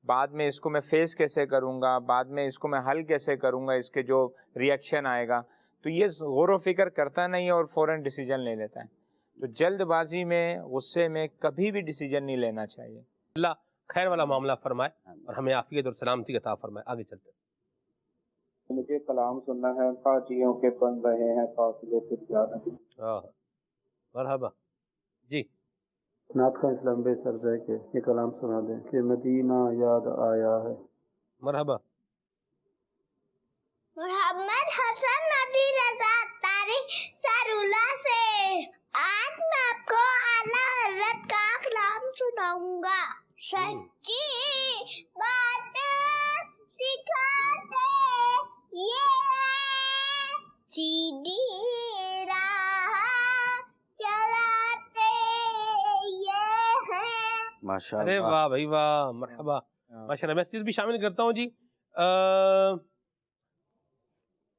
بعد میں اس کو میں فیس کیسے کروں گا، بعد میں اس کو میں حل کیسے کروں گا، اس کے جو ریئیکشن آئے گا، تو یہ غور و فکر کرتا نہیں اور فوراً ڈیسیجن لے لیتا ہے۔ تو جلد بازی میں، غصے میں کبھی بھی ڈیسیجن نہیں لینا چاہیے۔ اللہ خیر والا معاملہ فرمائے اور ہمیں عافیت اور سلامتی عطا فرمائے۔ آگے چلتے ہیں۔ مجھے کلام سننا ہے، قاضیوں کے بن رہے ہیں فاصلے پھر جانا بھی۔ مرحبا جی۔ نعت خواہ اسلام بے سر دے کے یہ کلام سنا دیں کہ مدینہ یاد آیا ہے۔ مرحبا۔ محمد حسن ندی رضا تاری سرولہ سے آج میں آپ کو اعلیٰ حضرت کا کلام سناؤں گا۔ سچی بات سکھاتے یہ سیدھی راہ چلاتے یہ ہیں۔ ماشاء ارے اللہ، واہ بھائی واہ، مرحبا، ماشاء اللہ۔ میں صرف بھی شامل کرتا ہوں جی،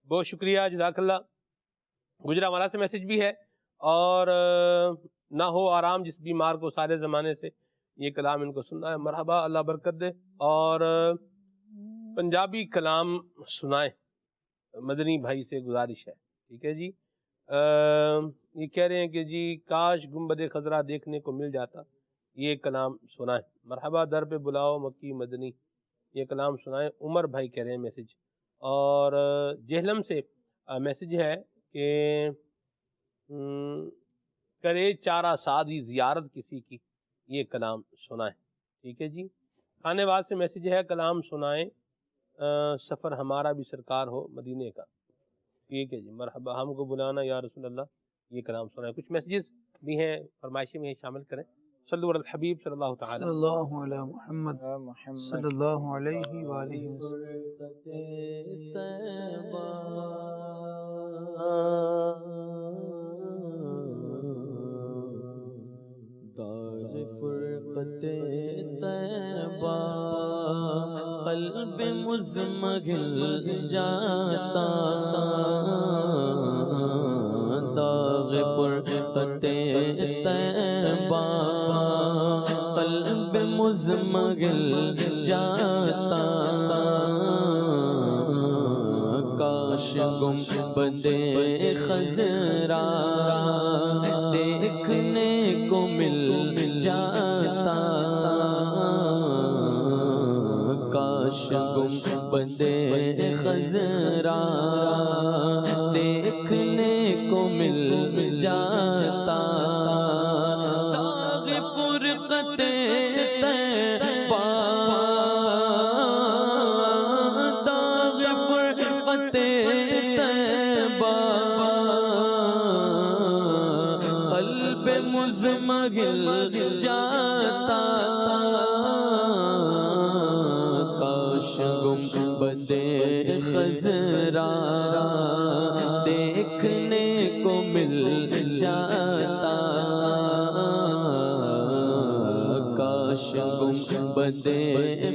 بہت شکریہ، جزاک اللہ۔ گجرانوالہ سے میسج بھی ہے، اور نہ ہو آرام جس بیمار کو سارے زمانے سے، یہ کلام ان کو سننا ہے۔ مرحبا، اللہ برکت دے۔ اور پنجابی کلام سنائیں، مدنی بھائی سے گزارش ہے، ٹھیک ہے جی۔ یہ کہہ رہے ہیں کہ جی کاش گنبد خضرا دیکھنے کو مل جاتا، یہ کلام سنائیں۔ مرحبا، در پہ بلاؤ مکی مدنی، یہ کلام سنائیں۔ عمر بھائی کہہ رہے ہیں میسج۔ اور جہلم سے میسج ہے کہ کرے چارہ سازی زیارت کسی کی، یہ کلام سنائیں، ٹھیک ہے جی۔ کھانے وال سے میسج ہے کلام سنائیں، سفر ہمارا بھی سرکار ہو مدینے کا، ٹھیک ہے جی۔ مرحبا، ہم کو بلانا یا رسول اللہ، یہ کلام سنائیں۔ کچھ میسیجز بھی ہیں، فرمائشیں بھی ہیں، شامل کریں۔ صلو علی الحبیب صلی اللہ تعالی صلی اللہ علی محمد صلی اللہ علیہ وآلہ داغ فرقت طیبہ قلب مزمگل جاتا، داغ فرقت طیبہ قلب مزمگل جاتا، کاش گنبد خضرا دیکھنے کو مل جاتا، کاش گنبد خضرا دیکھنے کو مل جاتا، داغ فرقت طیبہ، داغ فرقت طیبہ قلب مزمگل جاتا، کاش گنبد خضرا دیکھنے کو مل جاتا، کاش گنبد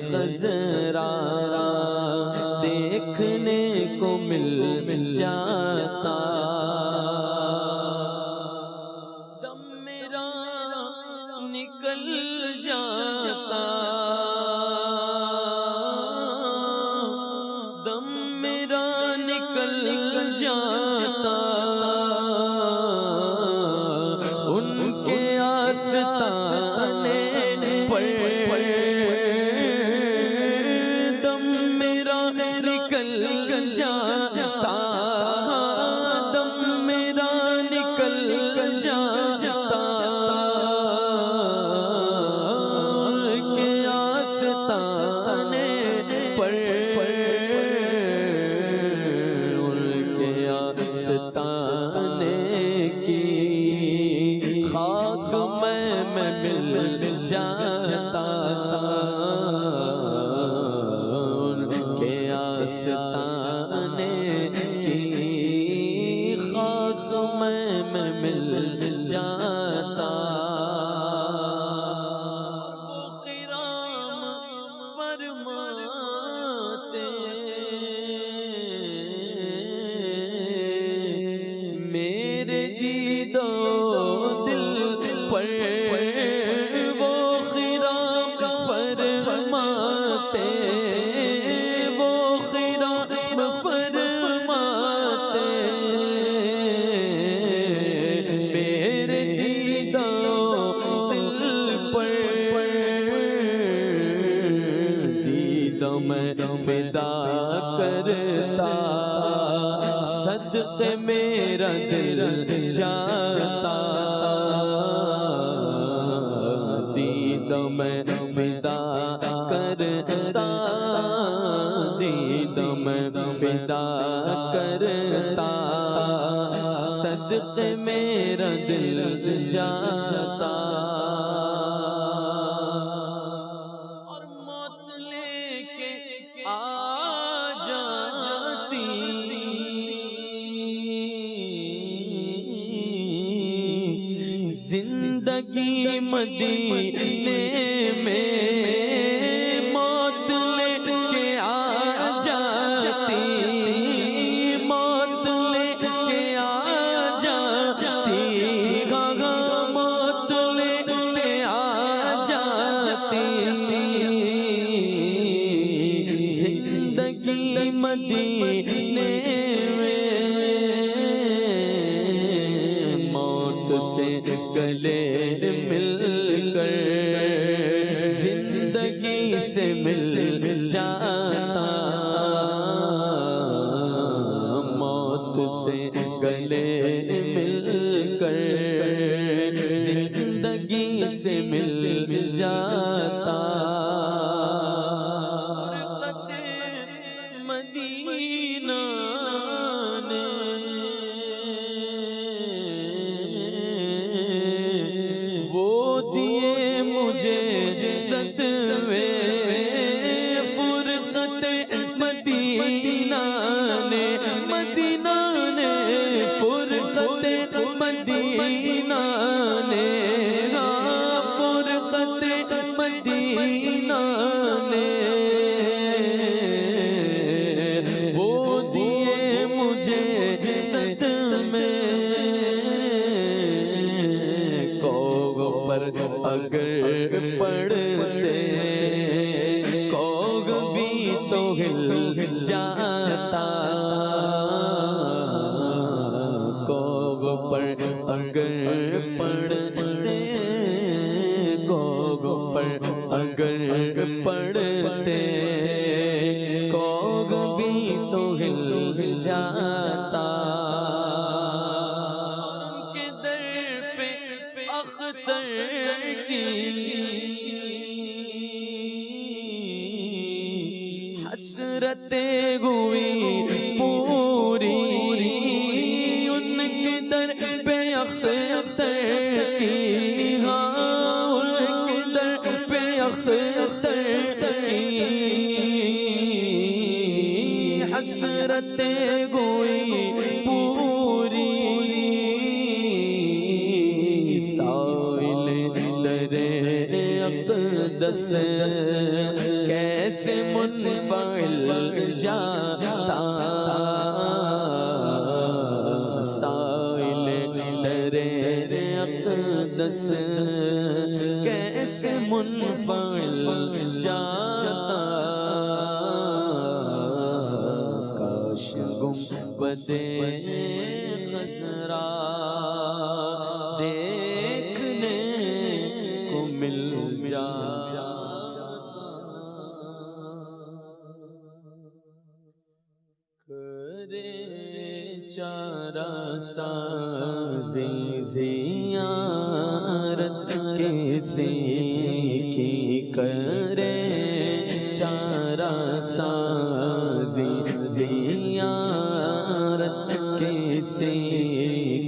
خضرا دیکھنے کو مل جاتا، دم میرا نکل جاتا، دم میرا نکل جاتا، نکل جاتا دم میرا نکل جاتا کہ آستانے پر ان کے آستانے کی خاک میں مل جاتا ان کے آستانے کی خاک میں مل جاتا وہ خرام فرماتے میرے دید و دل پر وہ خرام فرماتے وہ خرام فرماتے میرے دید و دل پر دید میں فدا کرتا صدقے میرا دل جاتا دید میں فدا کرتا دید میں فدا کرتا صدقے میرا دل جاتا اور موت لے کے آ جاتی زندگی مدینے میں موت لے کے آ جاتی موت لے کے آ جاتی گاگا موت لے کے آ جاتی زندگی مدینے سے گلے مل کر زندگی سے مل جاتا موت سے گلے مل کر زندگی سے مل جاتا مدینہ ستوے فرقت مدینہ نے مدینہ نے فرقت مدینہ نے فرقت مدینہ نے وہ دیے مجھے ستوے کوگ پر اگر پڑھتے کوگ بھی تو ہل جاتا کوگ پر اگر پڑھتے کوگ پر اگر پڑھتے کوگ بھی تو ہل جاتا ان کے در پہ اختر حسرتیں ہوئی پوری ان کے در پہ اختر کی ہاں ان کے در پہ اختر کی حسرتیں ہوئی پوری سائل درے اقدس کیسے منفعل جاتا سائل درے اقدس کیسے منفعل جاتا کاش گنبد خضرا دیکھنے کو مل جا چارہ ساز زیارت کیسے کی کرے چارہ ساز زیارت کیسے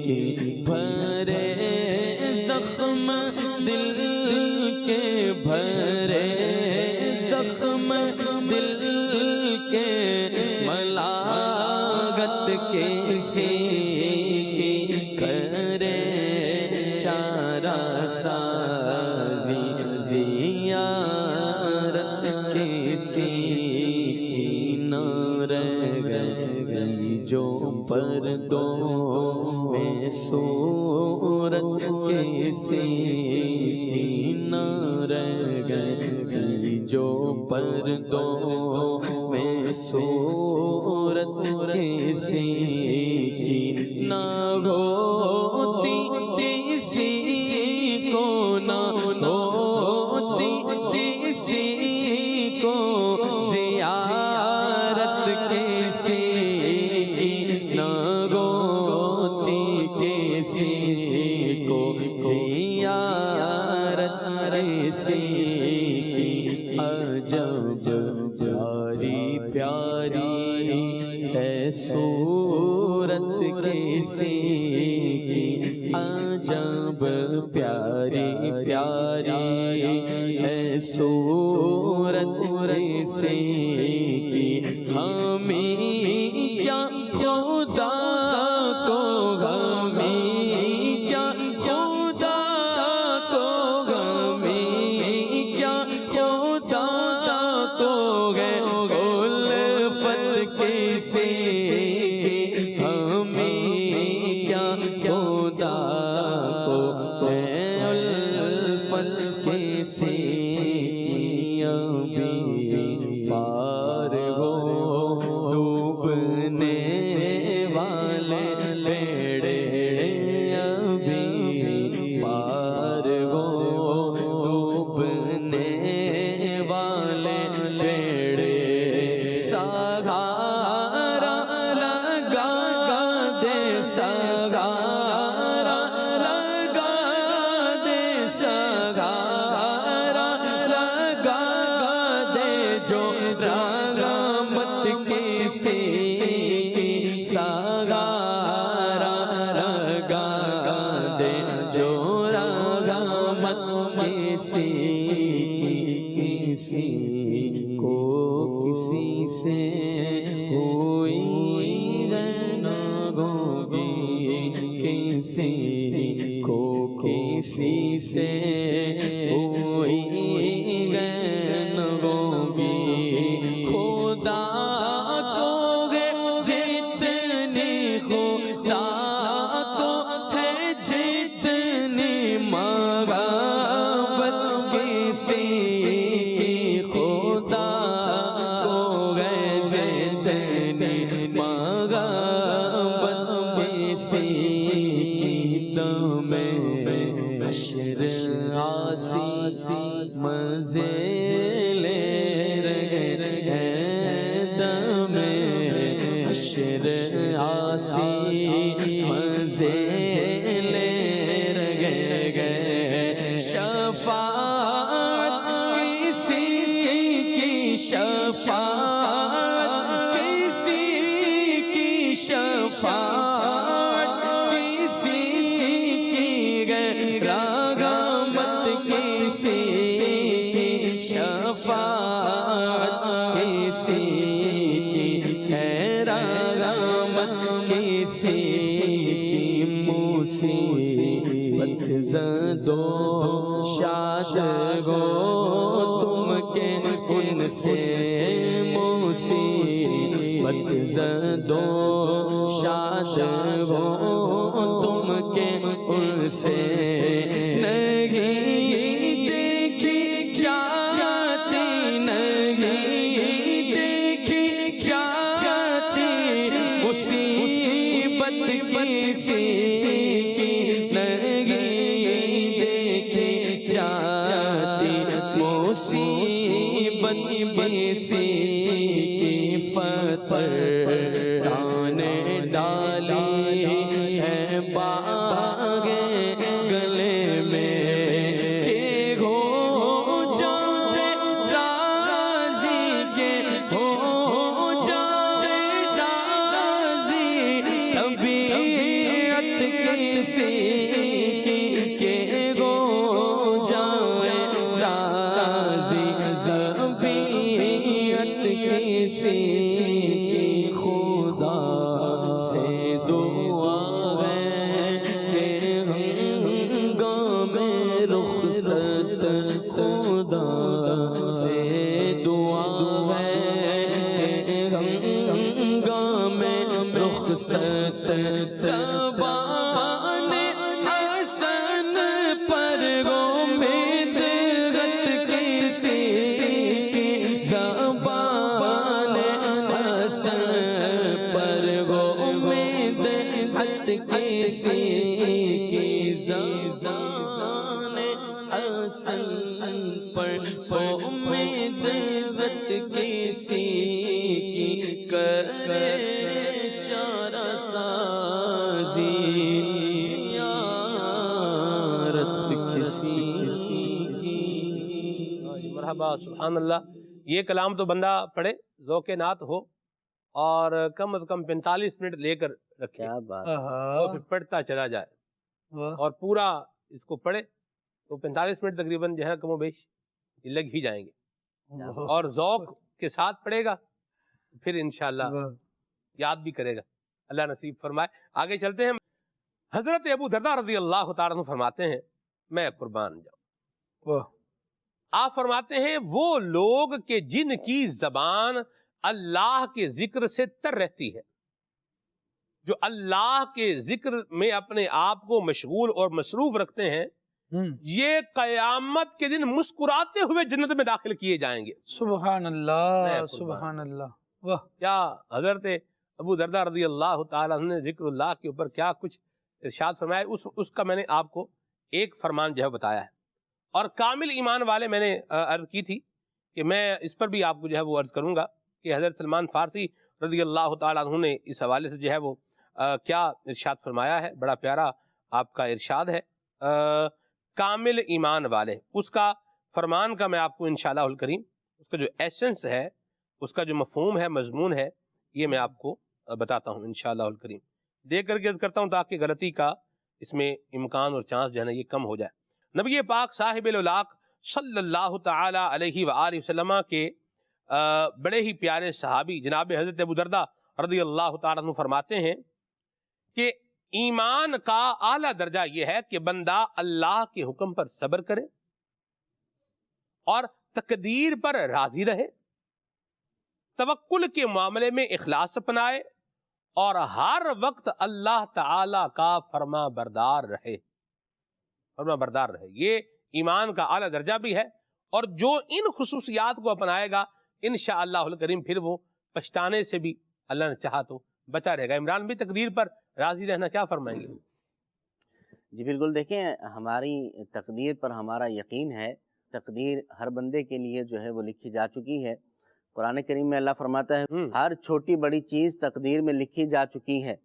کی بھرے زخم دل کے بھرے زخم دل کے ملاغت کیسے کی کرے چارہ سازی زیارت کیسے کی نہ رہ گئی جو پردوں میں صورت کیسے کی نہ رہ گئی جو پردوں میں صورت کیسے کی نہ ہوتی کسی کو نہ ہوتی کسی کو زیارت کیسے کی نہ ہوتی کسی کو زیارت کیسے کی عجب پیاری پیاری ہے صورت کیسے کی عجب پیاری پیاری ہے صورت کیسے کی ہمیں کیا خدا کو ہمیں کیا خدا کو ہمیں کیا خدا کو گئے الفت کیسے ہمیں کیا خدا کو ہے الفت کیسے ابھی پار ہو ڈوبنے والے بیڑے ابھی پار ہو ڈوبنے والے بیڑے سہارا لگا دے سہارا لگا دے سہارا لگا دے جو رحمت کیسے سہارا لگا دے جو رحمت کیسے کسی کو کسی سے ہوئی گنگوگی کسی کو کسی سے ہوئی گنگوگی خدا کو ہے جتنی خدا کو ہے جتنی محبت کسی خدا کو ہے جتنی محبت کسی دم حشر آسی مزے لے رہے ہیں دم حشر آسی مزے لے رہے ہیں شفاعت کسی کی شفاعت کسی کی شفاعت کسی کی رحمت کسی کی شفاعت کسی کی رحمت کسی کی مصیبت زدو شاد ہو تم کے ان سے مصیبت زدو شاد ہو تم کے ان سے نہیں دیکھی جاتی نہیں دیکھی جاتی مصیبت کسی کی نہیں دیکھی جاتی مصیبت کسی کی فتح خدا سے دعا ہے کہ ہنگام رخصت زبان حسن پر امید کسی کی زبان حسن پر امید کسی کی زبان حسن پر امید کسی کی کرے چارہ سازی یارت کسی کی۔ مرحبا، سبحان اللہ۔ یہ کلام تو بندہ پڑھے، ذوق نعت ہو، اور کم از کم 45 منٹ لے کر رکھے، اور پھر پڑھتا چلا جائے، اور پورا اس کو پڑھے تو 45 منٹ تقریباً جو ہے کم و بیش لگ ہی جائیں گے، اور ذوق کے ساتھ پڑھے گا پھر انشاءاللہ یاد بھی کرے گا۔ اللہ نصیب فرمائے۔ آگے چلتے ہیں۔ حضرت ابو درداء رضی اللہ تعالیٰ عنہ فرماتے ہیں، میں قربان جاؤں، آپ فرماتے ہیں وہ لوگ کہ جن کی زبان اللہ کے ذکر سے تر رہتی ہے، جو اللہ کے ذکر میں اپنے آپ کو مشغول اور مصروف رکھتے ہیں، یہ قیامت کے دن مسکراتے ہوئے جنت میں داخل کیے جائیں گے۔ سبحان اللہ، سبحان اللہ۔ واہ، کیا حضرت ابو درداء رضی اللہ تعالیٰ عنہ نے ذکر اللہ کے اوپر کیا کچھ ارشاد فرمایا، اس کا میں نے آپ کو ایک فرمان جو ہے بتایا ہے۔ اور کامل ایمان والے میں نے عرض کی تھی کہ میں اس پر بھی آپ کو جو ہے وہ عرض کروں گا کہ حضرت سلمان فارسی رضی اللہ تعالیٰ عنہ نے اس حوالے سے جو ہے وہ کیا ارشاد فرمایا ہے، بڑا پیارا آپ کا ارشاد ہے۔ کامل ایمان والے، اس کا فرمان کا میں آپ کو انشاءاللہ الکریم اس کا جو ایسنس ہے، اس کا جو مفہوم ہے، مضمون ہے، یہ میں آپ کو بتاتا ہوں انشاءاللہ الکریم، دیکھ کر کے عرض کرتا ہوں تاکہ غلطی کا اس میں امکان اور چانس جو ہے نا یہ کم ہو جائے۔ نبی پاک صاحب الاولاق صلی اللہ تعالی علیہ وآلہ وسلم کے بڑے ہی پیارے صحابی جناب حضرت ابو درداء رضی اللہ تعالیٰ عنہ فرماتے ہیں کہ ایمان کا اعلیٰ درجہ یہ ہے کہ بندہ اللہ کے حکم پر صبر کرے اور تقدیر پر راضی رہے، توکل کے معاملے میں اخلاص اپنائے، اور ہر وقت اللہ تعالی کا فرما بردار رہے، فرما بردار رہے۔ یہ ایمان کا اعلیٰ درجہ بھی ہے، اور جو ان خصوصیات کو اپنائے گا انشاءاللہ الکریم پھر وہ پچھتانے سے بھی اللہ نے چاہا تو بچا رہے گا۔ عمران بھی تقدیر پر راضی رہنا کیا فرمائیں گے؟ جی بالکل، دیکھیں ہماری تقدیر پر ہمارا یقین ہے، تقدیر ہر بندے کے لیے جو ہے وہ لکھی جا چکی ہے۔ قرآن کریم میں اللہ فرماتا ہے ہر چھوٹی بڑی چیز تقدیر میں لکھی جا چکی ہے،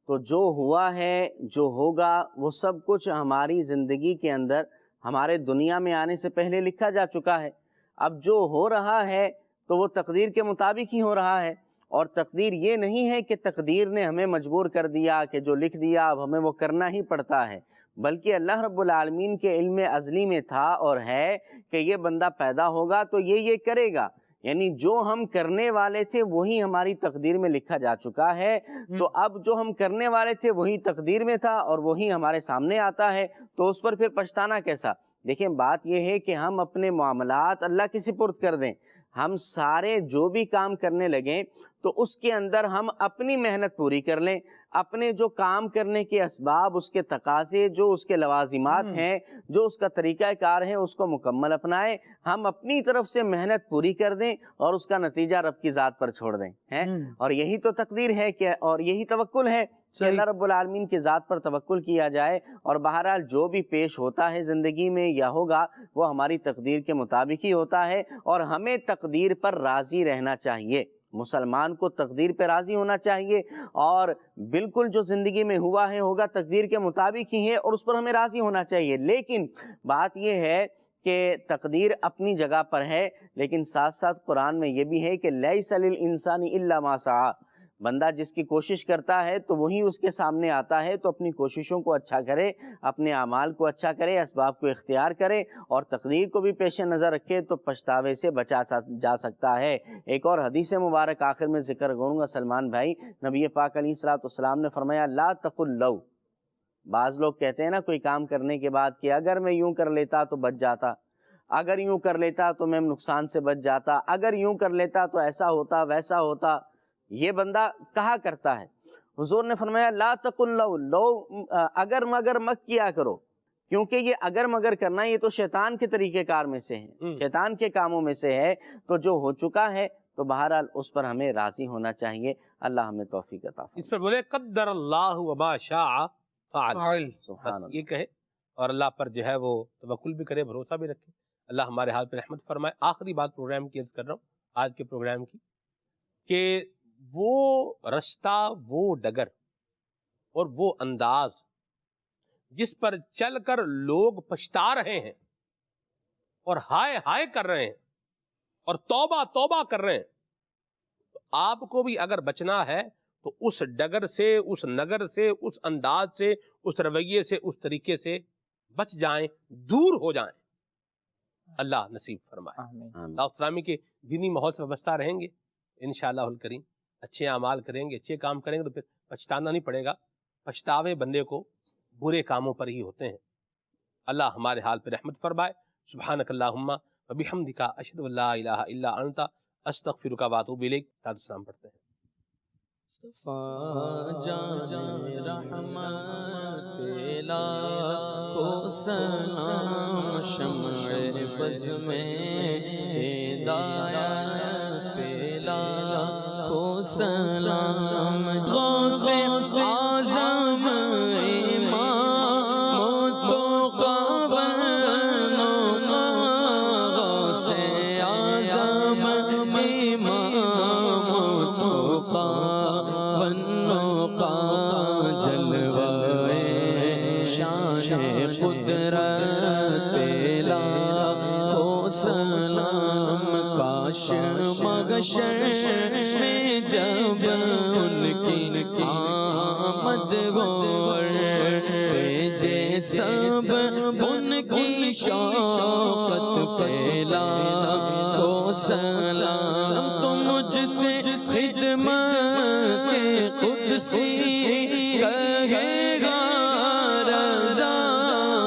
تو جو ہوا ہے، جو ہوگا، وہ سب کچھ ہماری زندگی کے اندر ہمارے دنیا میں آنے سے پہلے لکھا جا چکا ہے۔ اب جو ہو رہا ہے تو وہ تقدیر کے مطابق ہی ہو رہا ہے، اور تقدیر یہ نہیں ہے کہ تقدیر نے ہمیں مجبور کر دیا کہ جو لکھ دیا اب ہمیں وہ کرنا ہی پڑتا ہے، بلکہ اللہ رب العالمین کے علم ازلی میں تھا اور ہے کہ یہ بندہ پیدا ہوگا تو یہ کرے گا، یعنی جو ہم کرنے والے تھے وہی ہماری تقدیر میں لکھا جا چکا ہے۔ تو اب جو ہم کرنے والے تھے وہی تقدیر میں تھا اور وہی ہمارے سامنے آتا ہے، تو اس پر پھر پچھتانا کیسا؟ دیکھیں بات یہ ہے کہ ہم اپنے معاملات اللہ کے سپرد کر دیں، ہم سارے جو بھی کام کرنے لگیں تو اس کے اندر ہم اپنی محنت پوری کر لیں، اپنے جو کام کرنے کے اسباب، اس کے تقاضے، جو اس کے لوازمات ہیں، جو اس کا طریقہ کار ہے، اس کو مکمل اپنائیں، ہم اپنی طرف سے محنت پوری کر دیں اور اس کا نتیجہ رب کی ذات پر چھوڑ دیں، اور یہی تو تقدیر ہے کہ اور یہی توکل ہے کہ اللہ رب العالمین کی ذات پر توکل کیا جائے، اور بہرحال جو بھی پیش ہوتا ہے زندگی میں یا ہوگا وہ ہماری تقدیر کے مطابق ہی ہوتا ہے، اور ہمیں تقدیر پر راضی رہنا چاہیے۔ مسلمان کو تقدیر پہ راضی ہونا چاہیے، اور بالکل جو زندگی میں ہوا ہے ہوگا تقدیر کے مطابق ہی ہے، اور اس پر ہمیں راضی ہونا چاہیے۔ لیکن بات یہ ہے کہ تقدیر اپنی جگہ پر ہے، لیکن ساتھ ساتھ قرآن میں یہ بھی ہے کہ لیس للانسان الا ما سعی، بندہ جس کی کوشش کرتا ہے تو وہی اس کے سامنے آتا ہے، تو اپنی کوششوں کو اچھا کرے، اپنے اعمال کو اچھا کرے، اسباب کو اختیار کرے، اور تقدیر کو بھی پیش نظر رکھے تو پچھتاوے سے بچا جا سکتا ہے۔ ایک اور حدیث مبارک آخر میں ذکر کروں گا سلمان بھائی، نبی پاک علیہ السلام نے فرمایا لا تقل لو، بعض لوگ کہتے ہیں نا کوئی کام کرنے کے بعد کہ اگر میں یوں کر لیتا تو بچ جاتا، اگر یوں کر لیتا تو میں نقصان سے بچ جاتا، اگر یوں کر لیتا تو ایسا ہوتا ویسا ہوتا، یہ بندہ کہا کرتا ہے۔ حضور نے فرمایا لا تقل لو، اگر مگر مت کیا کرو، کیونکہ یہ اگر مگر کرنا یہ تو شیطان کے طریقہ کار میں سے ہے، شیطان کے کاموں میں سے ہے، تو جو ہو چکا ہے تو بہرحال اس پر ہمیں راضی ہونا چاہیے۔ اللہ ہمیں توفیق عطا فرمائے۔ اس پر بولے قدر اللہ وما شاء فعل، بس یہ کہے اور اللہ پر جو ہے وہ توکل بھی کرے، بھروسہ بھی رکھے۔ اللہ ہمارے حال پر رحمت فرمائے۔ آخری بات پروگرام کی عرض کر رہا ہوں، آج کے پروگرام کی، کہ وہ رستہ، وہ ڈگر اور وہ انداز جس پر چل کر لوگ پچھتا رہے ہیں اور ہائے ہائے کر رہے ہیں اور توبہ توبہ کر رہے ہیں، تو آپ کو بھی اگر بچنا ہے تو اس ڈگر سے، اس نگر سے، اس انداز سے، اس رویے سے، اس طریقے سے بچ جائیں، دور ہو جائیں۔ اللہ نصیب فرمائے۔ اللہ اسلامی کے دینی ماحول سے وابستہ رہیں گے انشاءاللہ الکریم، اچھے اعمال کریں گے، اچھے کام کریں گے تو پھر پچھتانا نہیں پڑے گا۔ پچھتاوے بندے کو برے کاموں پر ہی ہوتے ہیں۔ اللہ ہمارے حال پہ رحمت فرمائے۔ سبحانک اللہم وبحمدک، اشہد ان لا الہ الا انت، استغفرک واتوب الیک۔ ساتھ السلام پڑھتے ہیں۔ جان رحمت پیلا کو سلام، شمع بز میں ہدایت پیلا کو سلام، غوث اعظم امام تو قابل غوث اعظم امام تو قابل جلوہ شان قدرت پیلا کو سلام، کاش مغشر میں جب ان کی آمد گور بھیجے سب ان کی شوقت پیلا کو سلام، تو مجھ سے خدمت قدسی کہے گا رضا،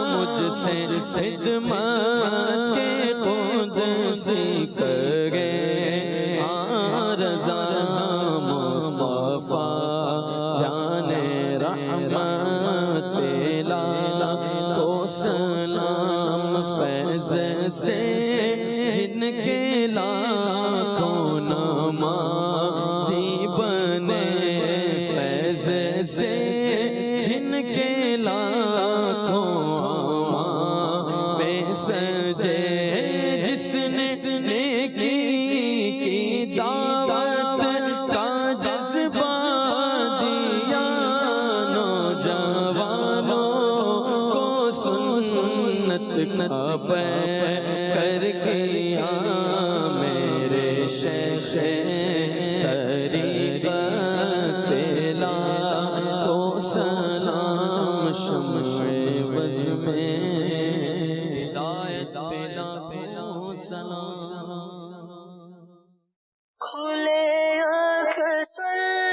مجھ سے خدمت قدسی کہے رضا، مصطفیٰ جان رحمت پیلا کو سلام، فیض سے جن کے لاکھوں نمازی بنے، فیض سے جن کے لاکھوں میں سجے، جس نے نیکی کی دعوت کا جذبہ دیا، نوجوانوں کو سنت کر کیا، میرے شیخ طریقت پیلا کو سلام، شمع بز میں ہدایت پیلا کو سلام، کھلے آنکھ سن